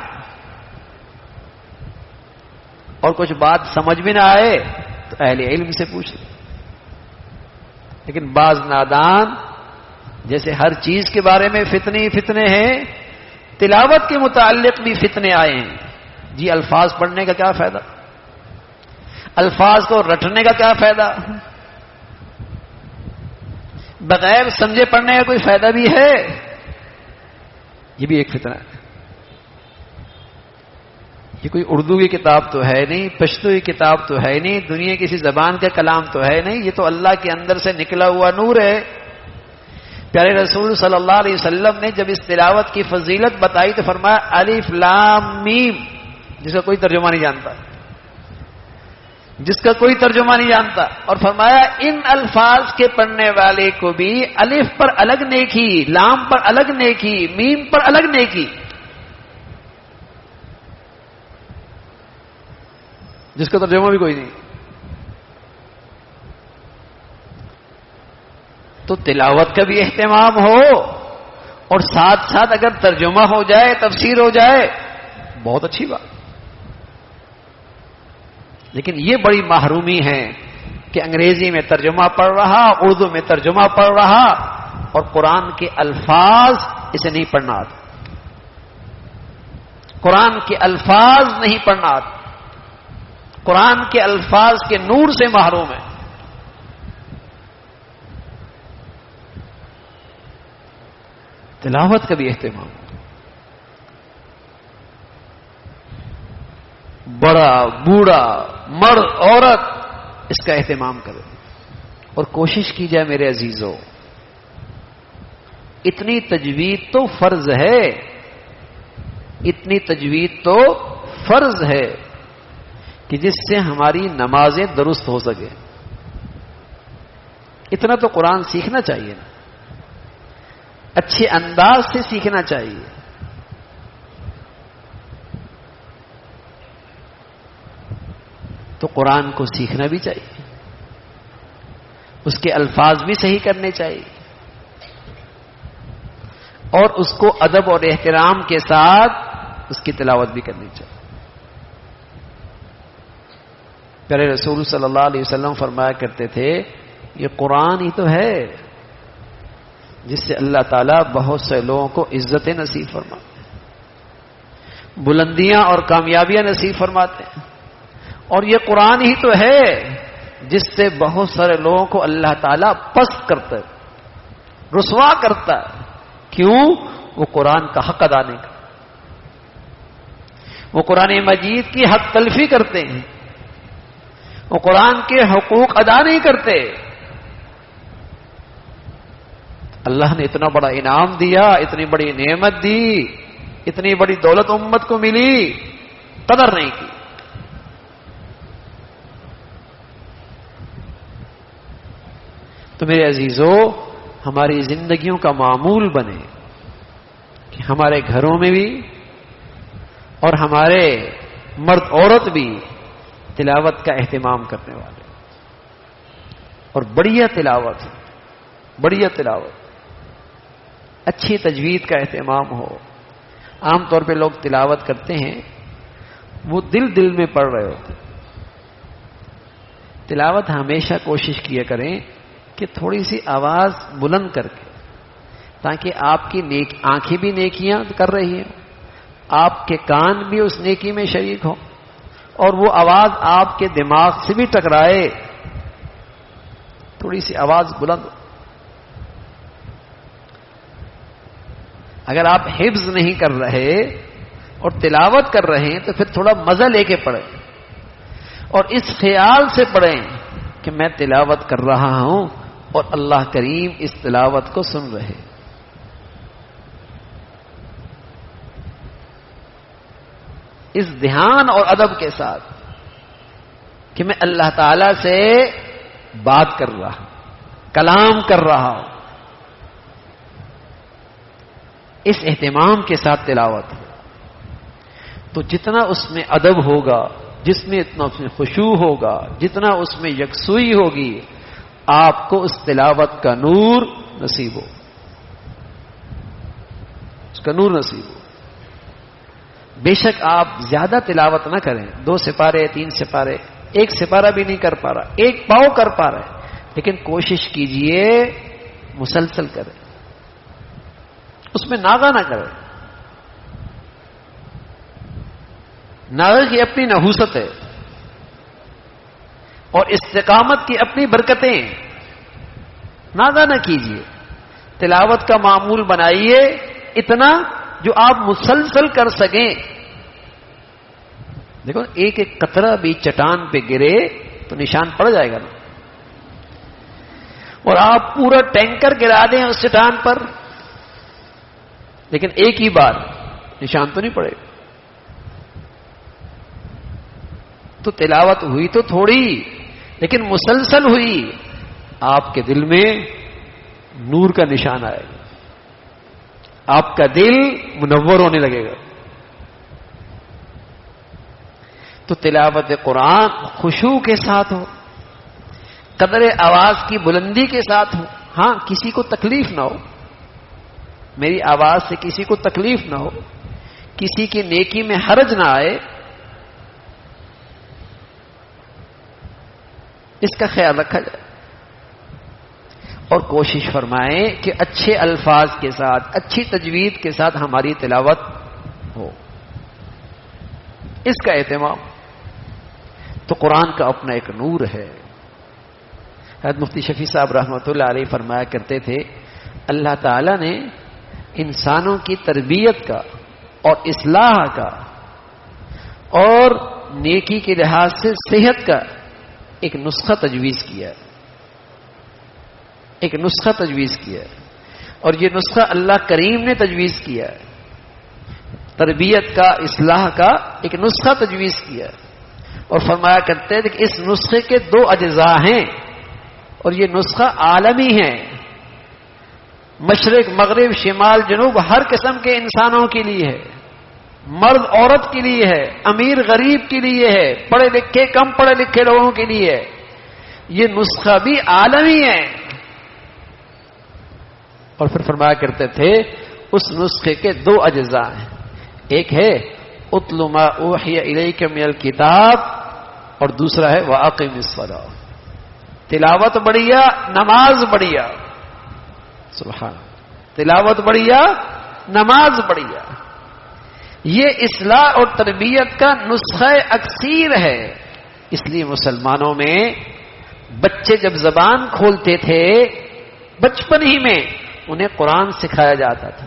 اور کچھ بات سمجھ میں نہ آئے تو اہل علم سے پوچھ لیں. لیکن بعض نادان، جیسے ہر چیز کے بارے میں فتنے ہیں، تلاوت کے متعلق بھی فتنے آئے ہیں. جی الفاظ پڑھنے کا کیا فائدہ، الفاظ کو رٹنے کا کیا فائدہ، بغیر سمجھے پڑھنے کا کوئی فائدہ بھی ہے؟ یہ بھی ایک فتنہ ہے. یہ کوئی اردو کی کتاب تو ہے نہیں، پشتو کی کتاب تو ہے نہیں، دنیا کسی زبان کا کلام تو ہے نہیں، یہ تو اللہ کے اندر سے نکلا ہوا نور ہے. پیارے رسول صلی اللہ علیہ وسلم نے جب اس تلاوت کی فضیلت بتائی تو فرمایا الف لام میم، جس کا کوئی ترجمہ نہیں جانتا، جس کا کوئی ترجمہ نہیں جانتا. اور فرمایا ان الفاظ کے پڑھنے والے کو بھی الف پر الگ نیکی، لام پر الگ نیکی، میم پر الگ نیکی. جس کا ترجمہ بھی کوئی نہیں. تو تلاوت کا بھی اہتمام ہو، اور ساتھ ساتھ اگر ترجمہ ہو جائے، تفسیر ہو جائے، بہت اچھی بات. لیکن یہ بڑی محرومی ہے کہ انگریزی میں ترجمہ پڑھ رہا، اردو میں ترجمہ پڑھ رہا، اور قرآن کے الفاظ اسے نہیں پڑھنا آتا، قرآن کے الفاظ نہیں پڑھنا آتا، قرآن کے الفاظ کے نور سے محروم ہے. تلاوت کا بھی اہتمام. بڑا بوڑھا، مرد عورت، اس کا اہتمام کریں اور کوشش کی جائے میرے عزیزوں. اتنی تجوید تو فرض ہے، اتنی تجوید تو فرض ہے کہ جس سے ہماری نمازیں درست ہو سکے. اتنا تو قرآن سیکھنا چاہیے نا، اچھے انداز سے سیکھنا چاہیے. تو قرآن کو سیکھنا بھی چاہیے، اس کے الفاظ بھی صحیح کرنے چاہیے، اور اس کو ادب اور احترام کے ساتھ اس کی تلاوت بھی کرنی چاہیے. پیارے رسول صلی اللہ علیہ وسلم فرمایا کرتے تھے یہ قرآن ہی تو ہے جس سے اللہ تعالیٰ بہت سے لوگوں کو عزت نصیب فرماتے ہیں، بلندیاں اور کامیابیاں نصیب فرماتے ہیں. اور یہ قرآن ہی تو ہے جس سے بہت سارے لوگوں کو اللہ تعالیٰ پست کرتا ہے، رسوا کرتا ہے. کیوں؟ وہ قرآن کا حق ادا نہیں کرتے، وہ قرآن مجید کی حق تلفی کرتے ہیں، وہ قرآن کے حقوق ادا نہیں کرتے. اللہ نے اتنا بڑا انعام دیا، اتنی بڑی نعمت دی، اتنی بڑی دولت امت کو ملی، قدر نہیں کی. تو میرے عزیزو، ہماری زندگیوں کا معمول بنے کہ ہمارے گھروں میں بھی اور ہمارے مرد عورت بھی تلاوت کا اہتمام کرنے والے، اور بڑھیا تلاوت، بڑھیا تلاوت، اچھی تجوید کا اہتمام ہو. عام طور پہ لوگ تلاوت کرتے ہیں وہ دل میں پڑھ رہے ہوتے. تلاوت ہمیشہ کوشش کیا کریں کہ تھوڑی سی آواز بلند کر کے، تاکہ آپ کی آنکھیں بھی نیکیاں کر رہی ہیں، آپ کے کان بھی اس نیکی میں شریک ہوں، اور وہ آواز آپ کے دماغ سے بھی ٹکرائے. تھوڑی سی آواز بلند. اگر آپ حفظ نہیں کر رہے اور تلاوت کر رہے ہیں تو پھر تھوڑا مزہ لے کے پڑھیں، اور اس خیال سے پڑھیں کہ میں تلاوت کر رہا ہوں اور اللہ کریم اس تلاوت کو سن رہے. اس دھیان اور ادب کے ساتھ کہ میں اللہ تعالی سے بات کر رہا ہوں، کلام کر رہا ہوں، اس اہتمام کے ساتھ تلاوت ہو تو جتنا اس میں ادب ہوگا، جس میں اتنا اس میں خشوع ہوگا، جتنا اس میں یکسوئی ہوگی، آپ کو اس تلاوت کا نور نصیب ہو، اس کا نور نصیب ہو. بے شک آپ زیادہ تلاوت نہ کریں، 2 سپارے 3 سپارے، 1 سپارہ بھی نہیں کر پا رہا، 1 پاؤ کر پا رہا ہے، لیکن کوشش کیجئے مسلسل کریں، اس میں ناغہ نہ کریں. ناغہ کی اپنی نحوست ہے اور استقامت کی اپنی برکتیں. ناغہ نہ کیجئے، تلاوت کا معمول بنائیے اتنا جو آپ مسلسل کر سکیں. دیکھو ایک ایک قطرہ بھی چٹان پہ گرے تو نشان پڑ جائے گا نا، اور آپ پورا ٹینکر گرا دیں اس چٹان پر لیکن ایک ہی بار نشان تو نہیں پڑے گا. تو تلاوت ہوئی تو تھوڑی لیکن مسلسل ہوئی، آپ کے دل میں نور کا نشان آئے گا، آپ کا دل منور ہونے لگے گا. تو تلاوت قرآن خشوع کے ساتھ ہو، قدر آواز کی بلندی کے ساتھ ہو. ہاں کسی کو تکلیف نہ ہو، میری آواز سے کسی کو تکلیف نہ ہو، کسی کی نیکی میں حرج نہ آئے، اس کا خیال رکھا جائے. اور کوشش فرمائیں کہ اچھے الفاظ کے ساتھ، اچھی تجوید کے ساتھ ہماری تلاوت ہو، اس کا اہتمام. تو قرآن کا اپنا ایک نور ہے. حضرت مفتی شفیع صاحب رحمۃ اللہ علیہ فرمایا کرتے تھے اللہ تعالی نے انسانوں کی تربیت کا اور اصلاح کا اور نیکی کے لحاظ سے صحت کا ایک نسخہ تجویز کیا ہے، ایک نسخہ تجویز کیا ہے، اور یہ نسخہ اللہ کریم نے تجویز کیا ہے، تربیت کا، اصلاح کا ایک نسخہ تجویز کیا ہے، اور فرمایا کرتے تھے کہ اس نسخے کے 2 اجزاء ہیں، اور یہ نسخہ عالمی ہے، مشرق مغرب شمال جنوب ہر قسم کے انسانوں کے لیے ہے، مرد عورت کے لیے ہے، امیر غریب کے لیے ہے، پڑھے لکھے کم پڑھے لکھے لوگوں کے لیے ہے، یہ نسخہ بھی عالمی ہے۔ اور پھر فرمایا کرتے تھے اس نسخے کے 2 اجزاء ہیں، ایک ہے اتل ما اوحی الیک من الکتاب، اور دوسرا ہے واقم الصلاۃ، تلاوت بڑھیا نماز بڑھیا، سبحان، تلاوت بڑھیا نماز بڑھیا، یہ اصلاح اور تربیت کا نسخہ اکثیر ہے۔ اس لیے مسلمانوں میں بچے جب زبان کھولتے تھے بچپن ہی میں انہیں قرآن سکھایا جاتا تھا،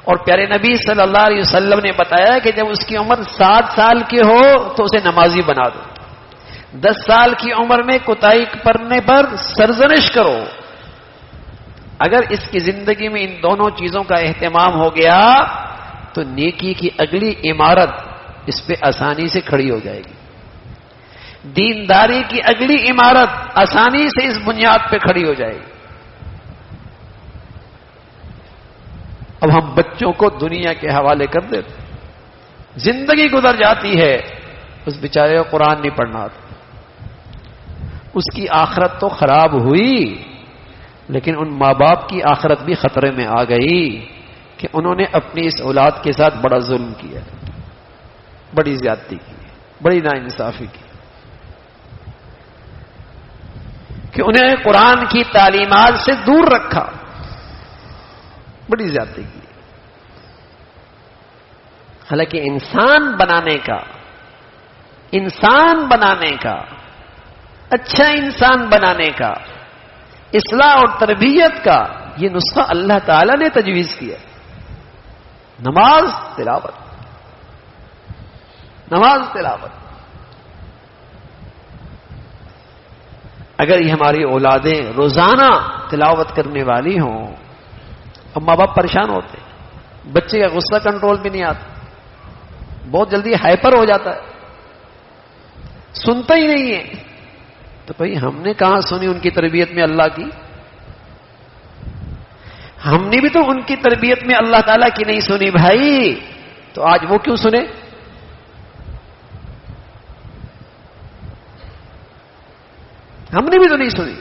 اور پیارے نبی صلی اللہ علیہ وسلم نے بتایا کہ جب اس کی عمر 7 سال کی ہو تو اسے نمازی بنا دو، 10 سال کی عمر میں کوتاہی کرنے پر سرزنش کرو۔ اگر اس کی زندگی میں ان دونوں چیزوں کا اہتمام ہو گیا تو نیکی کی اگلی عمارت اس پہ آسانی سے کھڑی ہو جائے گی، دینداری کی اگلی عمارت آسانی سے اس بنیاد پہ کھڑی ہو جائے گی۔ اب ہم بچوں کو دنیا کے حوالے کر دیتے، زندگی گزر جاتی ہے، اس بیچارے کو قرآن نہیں پڑھنا آتا، اس کی آخرت تو خراب ہوئی، لیکن ان ماں باپ کی آخرت بھی خطرے میں آ گئی کہ انہوں نے اپنی اس اولاد کے ساتھ بڑا ظلم کیا، بڑی زیادتی کی، بڑی ناانصافی کی، کہ انہیں قرآن کی تعلیمات سے دور رکھا، بڑی زیادتی کی۔ حالانکہ انسان بنانے کا اچھا انسان بنانے کا، اصلاح اور تربیت کا یہ نسخہ اللہ تعالی نے تجویز کیا، نماز تلاوت، نماز تلاوت۔ اگر یہ ہماری اولادیں روزانہ تلاوت کرنے والی ہوں، اب ماں باپ پریشان ہوتے ہیں، بچے کا غصہ کنٹرول بھی نہیں آتا، بہت جلدی ہائپر ہو جاتا ہے، سنتا ہی نہیں ہے، تو بھائی ہم نے کہاں سنی ان کی تربیت میں اللہ کی؟ ہم نے بھی تو ان کی تربیت میں اللہ تعالیٰ کی نہیں سنی بھائی، تو آج وہ کیوں سنے؟ ہم نے بھی تو نہیں سنی،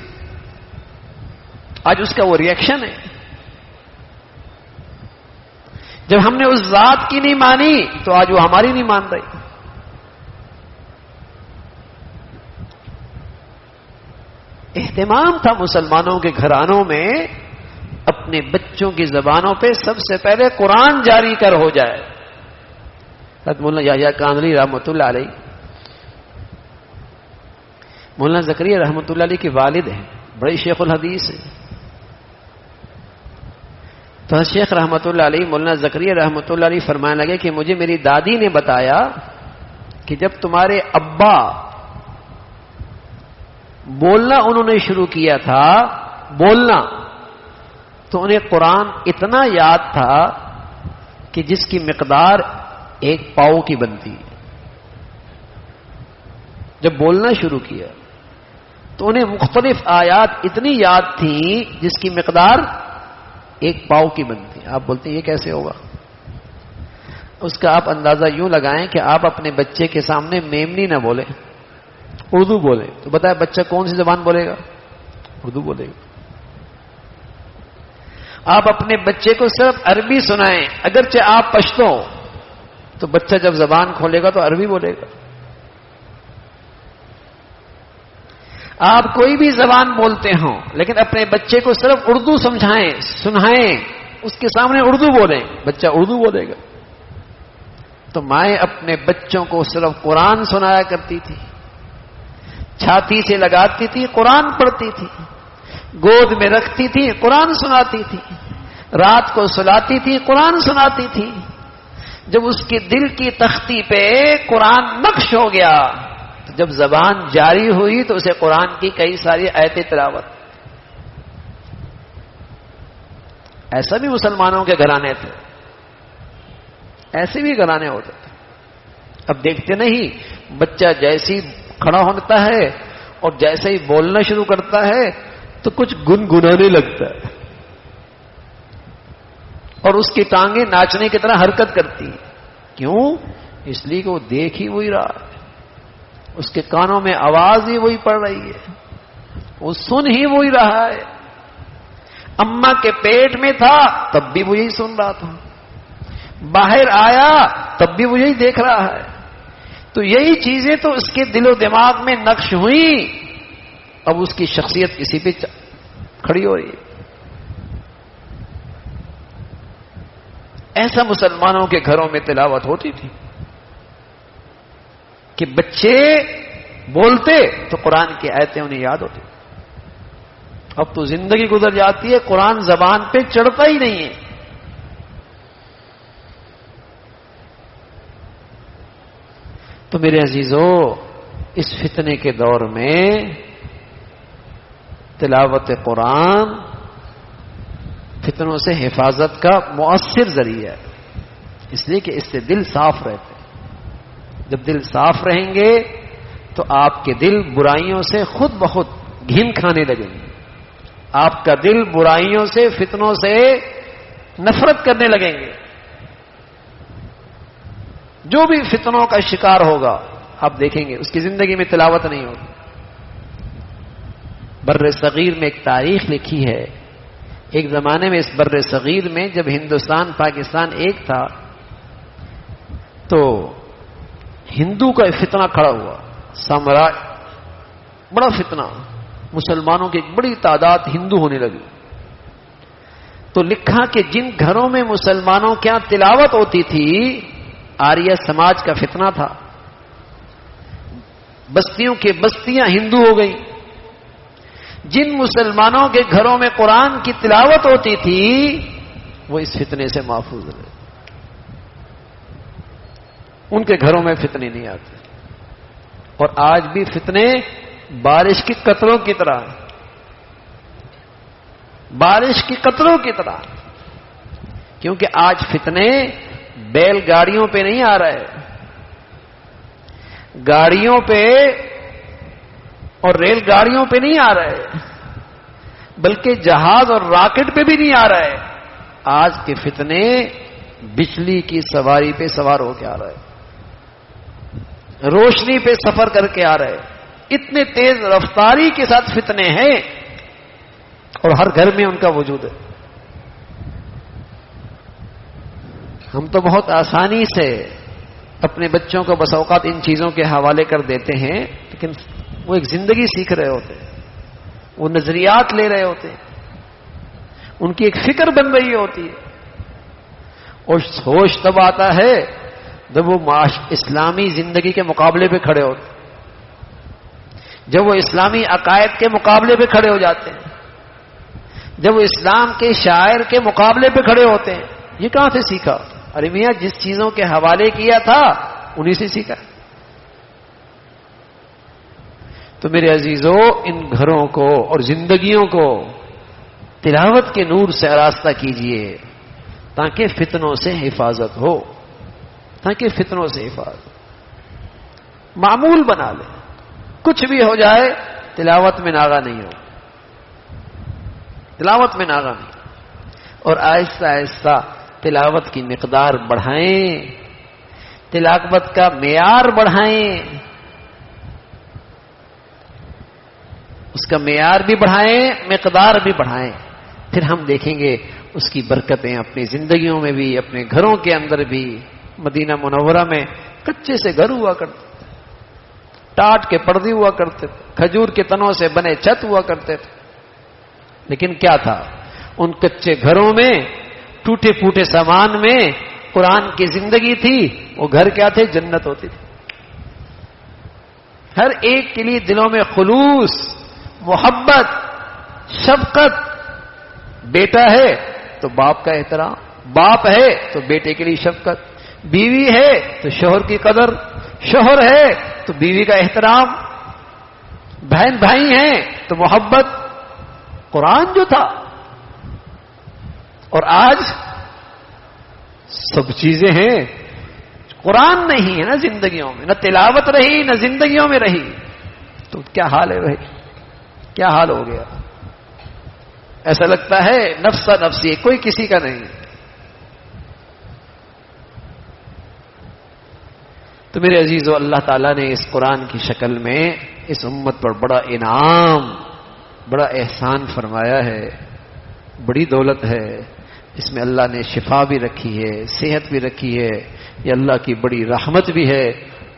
آج اس کا وہ ریئیکشن ہے۔ جب ہم نے اس ذات کی نہیں مانی تو آج وہ ہماری نہیں مان رہی۔ اہتمام تھا مسلمانوں کے گھرانوں میں اپنے بچوں کی زبانوں پہ سب سے پہلے قرآن جاری کر ہو جائے۔ حضرت مولانا یحییٰ کاندھلی رحمۃ اللہ علیہ، مولانا زکریا رحمۃ اللہ علیہ کے والد ہیں، بڑے شیخ الحدیث ہیں، تو شیخ رحمۃ اللہ علیہ مولانا زکریا رحمۃ اللہ علیہ فرمانے لگے کہ مجھے میری دادی نے بتایا کہ جب تمہارے ابا بولنا انہوں نے شروع کیا تھا، بولنا، تو انہیں قرآن اتنا یاد تھا کہ جس کی مقدار 1 پاؤ کی بنتی ہے۔ جب بولنا شروع کیا تو انہیں مختلف آیات اتنی یاد تھیں جس کی مقدار 1 پاؤ کی بنتی ہے۔ آپ بولتے ہیں یہ کیسے ہوگا؟ اس کا آپ اندازہ یوں لگائیں کہ آپ اپنے بچے کے سامنے میمنی نہ بولیں، اردو بولے، تو بتائیں بچہ کون سی زبان بولے گا؟ اردو بولے گا۔ آپ اپنے بچے کو صرف عربی سنائیں، اگرچہ آپ پشتو، تو بچہ جب زبان کھولے گا تو عربی بولے گا۔ آپ کوئی بھی زبان بولتے ہوں لیکن اپنے بچے کو صرف اردو سمجھائیں، سنائیں، اس کے سامنے اردو بولیں، بچہ اردو بولے گا۔ تو مائیں اپنے بچوں کو صرف قرآن سنایا کرتی تھی، چھاتی سے لگاتی تھی، قرآن پڑھتی تھی، گود میں رکھتی تھی، قرآن سناتی تھی، رات کو سلاتی تھی، قرآن سناتی تھی۔ جب اس کے دل کی تختی پہ قرآن نقش ہو گیا تو جب زبان جاری ہوئی تو اسے قرآن کی کئی ساری آیتیں تلاوت. ایسا بھی مسلمانوں کے گھرانے تھے, ایسے بھی گھرانے ہوتے تھے. اب دیکھتے نہیں, بچہ جیسے ہی کھڑا ہوتا ہے اور جیسے ہی بولنا شروع کرتا ہے تو کچھ گنگنانے لگتا ہے, اور اس کی ٹانگیں ناچنے کی طرح حرکت کرتی ہیں. کیوں؟ اس لیے کہ وہ دیکھ ہی وہی رہا ہے, اس کے کانوں میں آواز ہی وہی پڑ رہی ہے, وہ سن ہی وہی رہا ہے. اماں کے پیٹ میں تھا تب بھی وہ یہی سن رہا تھا, باہر آیا تب بھی وہ یہی دیکھ رہا ہے. تو یہی چیزیں تو اس کے دل و دماغ میں نقش ہوئیں, اب اس کی شخصیت کسی پہ کھڑی ہو رہی ہے. ایسا مسلمانوں کے گھروں میں تلاوت ہوتی تھی کہ بچے بولتے تو قرآن کی آیتیں انہیں یاد ہوتی. اب تو زندگی گزر جاتی ہے, قرآن زبان پہ چڑھتا ہی نہیں ہے. تو میرے عزیزو, اس فتنے کے دور میں تلاوت قرآن فتنوں سے حفاظت کا مؤثر ذریعہ ہے, اس لیے کہ اس سے دل صاف رہتے ہیں. جب دل صاف رہیں گے تو آپ کے دل برائیوں سے خود بخود گھن کھانے لگیں گے. آپ کا دل برائیوں سے, فتنوں سے نفرت کرنے لگیں گے. جو بھی فتنوں کا شکار ہوگا آپ دیکھیں گے اس کی زندگی میں تلاوت نہیں ہوگی. بر صغیر میں ایک تاریخ لکھی ہے. ایک زمانے میں اس بر صغیر میں جب ہندوستان پاکستان ایک تھا تو ہندو کا فتنہ کھڑا ہوا, سامراج, بڑا فتنہ, مسلمانوں کی ایک بڑی تعداد ہندو ہونے لگی. تو لکھا کہ جن گھروں میں مسلمانوں کے یہاں تلاوت ہوتی تھی, آریہ سماج کا فتنہ تھا, بستیوں کے بستیاں ہندو ہو گئی. جن مسلمانوں کے گھروں میں قرآن کی تلاوت ہوتی تھی وہ اس فتنے سے محفوظ رہے. ان کے گھروں میں فتنے نہیں آتے. اور آج بھی فتنے بارش کی قطروں کی طرح, بارش کی قطروں کی طرح, کیونکہ آج فتنے بیل گاڑیوں پہ نہیں آ رہے, گاڑیوں پہ اور ریل گاڑیوں پہ نہیں آ رہے, بلکہ جہاز اور راکٹ پہ بھی نہیں آ رہے. آج کے فتنے بجلی کی سواری پہ سوار ہو کے آ رہے, روشنی پہ سفر کر کے آ رہے. اتنے تیز رفتاری کے ساتھ فتنے ہیں اور ہر گھر میں ان کا وجود ہے. ہم تو بہت آسانی سے اپنے بچوں کو بس اوقات ان چیزوں کے حوالے کر دیتے ہیں, لیکن وہ ایک زندگی سیکھ رہے ہوتے ہیں, وہ نظریات لے رہے ہوتے ہیں, ان کی ایک فکر بن رہی ہوتی ہے. اور ہوش تب آتا ہے جب وہ اسلامی زندگی کے مقابلے پہ کھڑے ہوتے ہیں, جب وہ اسلامی عقائد کے مقابلے پہ کھڑے ہو جاتے ہیں, جب وہ اسلام کے شاعر کے مقابلے پہ کھڑے ہوتے ہیں. یہ کہاں سے سیکھا؟ ارے میاں جس چیزوں کے حوالے کیا تھا انہی سے سیکھا. تو میرے عزیزو, ان گھروں کو اور زندگیوں کو تلاوت کے نور سے آراستہ کیجئے تاکہ فتنوں سے حفاظت ہو, تاکہ فتنوں سے حفاظت معمول بنا لے. کچھ بھی ہو جائے تلاوت میں ناغا نہیں ہو, تلاوت میں ناغا نہیں. اور آہستہ آہستہ تلاوت کی مقدار بڑھائیں, تلاوت کا معیار بڑھائیں, اس کا معیار بھی بڑھائیں, مقدار بھی بڑھائیں. پھر ہم دیکھیں گے اس کی برکتیں اپنی زندگیوں میں بھی, اپنے گھروں کے اندر بھی. مدینہ منورہ میں کچے سے گھر ہوا کرتے تھے, ٹاٹ کے پردے ہوا کرتے تھے, کھجور کے تنوں سے بنے چھت ہوا کرتے تھے. لیکن کیا تھا ان کچے گھروں میں, ٹوٹے پھوٹے سامان میں قرآن کی زندگی تھی. وہ گھر کیا تھے؟ جنت ہوتی تھی. ہر ایک کے لیے دلوں میں خلوص, محبت, شفقت. بیٹا ہے تو باپ کا احترام, باپ ہے تو بیٹے کے لیے شفقت, بیوی ہے تو شوہر کی قدر، شوہر ہے تو بیوی کا احترام، بہن بھائی ہیں تو محبت۔ قرآن جو تھا، اور آج سب چیزیں ہیں، قرآن نہیں ہے نا زندگیوں میں، نہ تلاوت رہی نہ زندگیوں میں رہی، تو کیا حال ہے بھائی، کیا حال ہو گیا؟ ایسا لگتا ہے نفس نفسی، کوئی کسی کا نہیں۔ تو میرے عزیزو، اللہ تعالیٰ نے اس قرآن کی شکل میں اس امت پر بڑا انعام، بڑا احسان فرمایا ہے، بڑی دولت ہے۔ اس میں اللہ نے شفا بھی رکھی ہے، صحت بھی رکھی ہے، یہ اللہ کی بڑی رحمت بھی ہے۔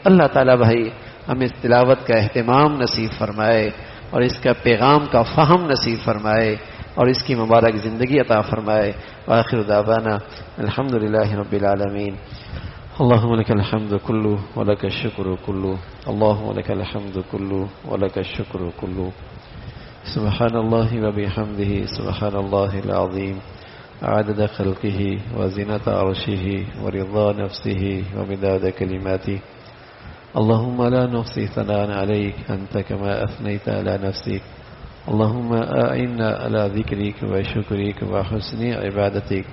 اللہ تعالیٰ بھائی ہمیں اس تلاوت کا اہتمام نصیب فرمائے، اور اس کا پیغام کا فہم نصیب فرمائے، اور اس کی مبارک زندگی عطا فرمائے۔ وآخر دعوانا الحمدللہ رب العالمین۔ اللهم لك الحمد كله ولك الشكر كله، اللهم لك الحمد كله ولك الشكر كله، سبحان الله وبحمده، سبحان الله العظيم، عدد خلقه وزنة عرشه ورضا نفسه ومداد كلماته، اللهم لا نحصي ثناء عليك أنت كما أثنيت على نفسك، اللهم أعنا على ذكرك وشكرك وحسن عبادتك،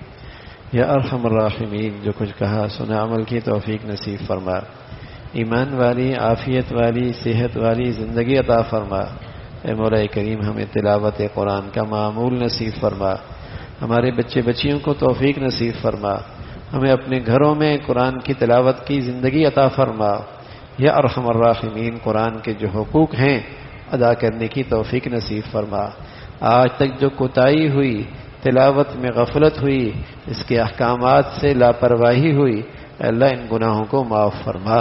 یا ارحم الراحمین۔ جو کچھ کہا سنا عمل کی توفیق نصیب فرما، ایمان والی، عافیت والی، صحت والی زندگی عطا فرما۔ اے مولا کریم ہمیں تلاوت قرآن کا معمول نصیب فرما، ہمارے بچے بچیوں کو توفیق نصیب فرما، ہمیں اپنے گھروں میں قرآن کی تلاوت کی زندگی عطا فرما۔ یا ارحم الراحمین، قرآن کے جو حقوق ہیں ادا کرنے کی توفیق نصیب فرما۔ آج تک جو کوتاہی ہوئی، تلاوت میں غفلت ہوئی، اس کے احکامات سے لاپرواہی ہوئی، اے اللہ ان گناہوں کو معاف فرما۔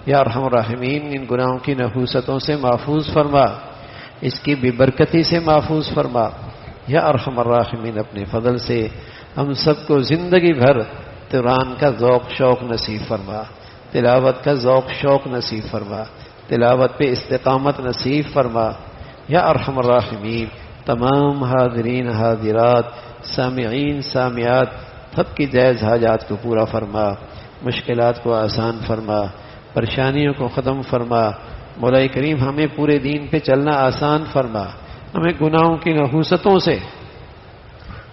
یا ارحم الراحمین، ان گناہوں کی نحوستوں سے محفوظ فرما، اس کی بے برکتی سے محفوظ فرما۔ یا ارحم الراحمین، اپنے فضل سے ہم سب کو زندگی بھر قرآن کا ذوق شوق نصیب فرما، تلاوت کا ذوق شوق نصیب فرما، تلاوت پہ استقامت نصیب فرما۔ یا ارحم الراحمین، تمام حاضرین حاضرات، سامعین سامعات، سب کی جائز حاجات کو پورا فرما، مشکلات کو آسان فرما، پریشانیوں کو ختم فرما۔ مولا کریم ہمیں پورے دین پہ چلنا آسان فرما، ہمیں گناہوں کی نحوستوں سے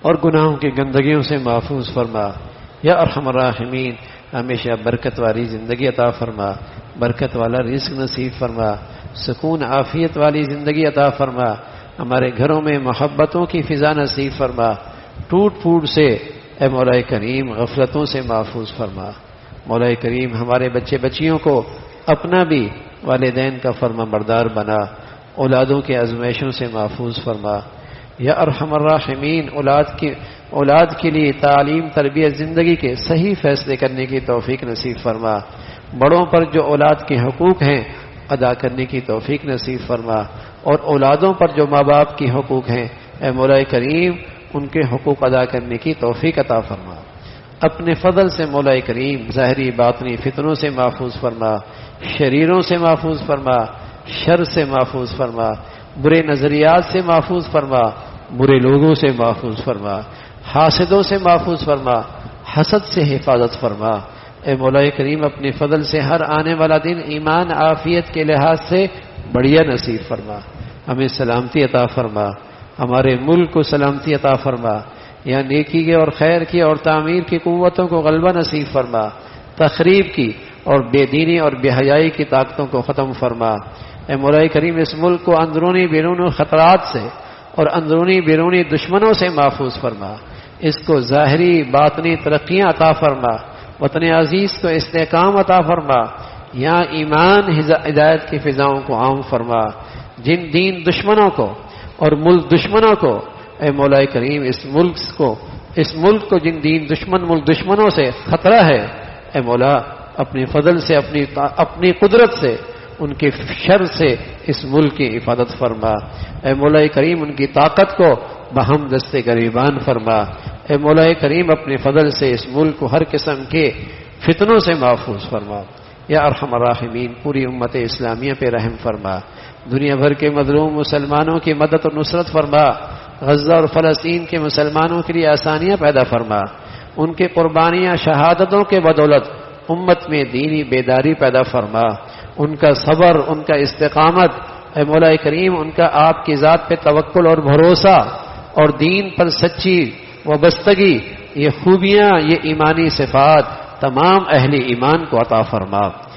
اور گناہوں کی گندگیوں سے محفوظ فرما۔ یا ارحم الراحمین، ہمیشہ برکت والی زندگی عطا فرما، برکت والا رزق نصیب فرما، سکون عافیت والی زندگی عطا فرما، ہمارے گھروں میں محبتوں کی فضا نصیب فرما، ٹوٹ پھوٹ سے اے مولا کریم غفلتوں سے محفوظ فرما۔ مولا کریم ہمارے بچے بچیوں کو اپنا بھی والدین کا فرما بردار بنا، اولادوں کے آزمائشوں سے محفوظ فرما۔ یا ارحم الراحمین، اولاد کے لیے تعلیم تربیت زندگی کے صحیح فیصلے کرنے کی توفیق نصیب فرما، بڑوں پر جو اولاد کے حقوق ہیں ادا کرنے کی توفیق نصیب فرما، اور اولادوں پر جو ماں باپ کی حقوق ہیں اے مولا کریم ان کے حقوق ادا کرنے کی توفیق عطا فرما۔ اپنے فضل سے مولا کریم ظاہری باطنی فتنوں سے محفوظ فرما، شریروں سے محفوظ فرما، شر سے محفوظ فرما، برے نظریات سے محفوظ فرما، برے لوگوں سے محفوظ فرما، حاسدوں سے محفوظ فرما، حسد سے حفاظت فرما۔ اے مولا کریم اپنے فضل سے ہر آنے والا دن ایمان عافیت کے لحاظ سے بڑھیا نصیب فرما، ہمیں سلامتی عطا فرما، ہمارے ملک کو سلامتی عطا فرما، یا نیکی کے اور خیر کی اور تعمیر کی قوتوں کو غلبہ نصیب فرما، تخریب کی اور بے دینی اور بے حیائی کی طاقتوں کو ختم فرما۔ اے مولا کریم اس ملک کو اندرونی بیرونی خطرات سے اور اندرونی بیرونی دشمنوں سے محفوظ فرما، اس کو ظاہری باطنی ترقیاں عطا فرما، وطن عزیز کو استحکام عطا فرما، یہاں ایمان ہدایت کی فضاؤں کو عام فرما، جن دین دشمنوں کو اور ملک دشمنوں کو اے مولا کریم اس ملک کو جن دین ملک دشمنوں سے خطرہ ہے اے مولا اپنے فضل سے اپنی قدرت سے ان کے شر سے اس ملک کی حفاظت فرما۔ اے مولا کریم ان کی طاقت کو بہم دستے گریبان فرما۔ اے مولا کریم اپنے فضل سے اس ملک کو ہر قسم کے فتنوں سے محفوظ فرما۔ یا ارحم الراحمین پوری امت اسلامیہ پہ رحم فرما، دنیا بھر کے مظلوم مسلمانوں کی مدد اور نصرت فرما، غزہ اور فلسطین کے مسلمانوں کے لیے آسانیاں پیدا فرما، ان کے قربانیاں شہادتوں کے بدولت امت میں دینی بیداری پیدا فرما، ان کا صبر، ان کا استقامت، اے مولا کریم ان کا آپ کی ذات پہ توکل اور بھروسہ اور دین پر سچی وابستگی، یہ خوبیاں، یہ ایمانی صفات تمام اہل ایمان کو عطا فرما۔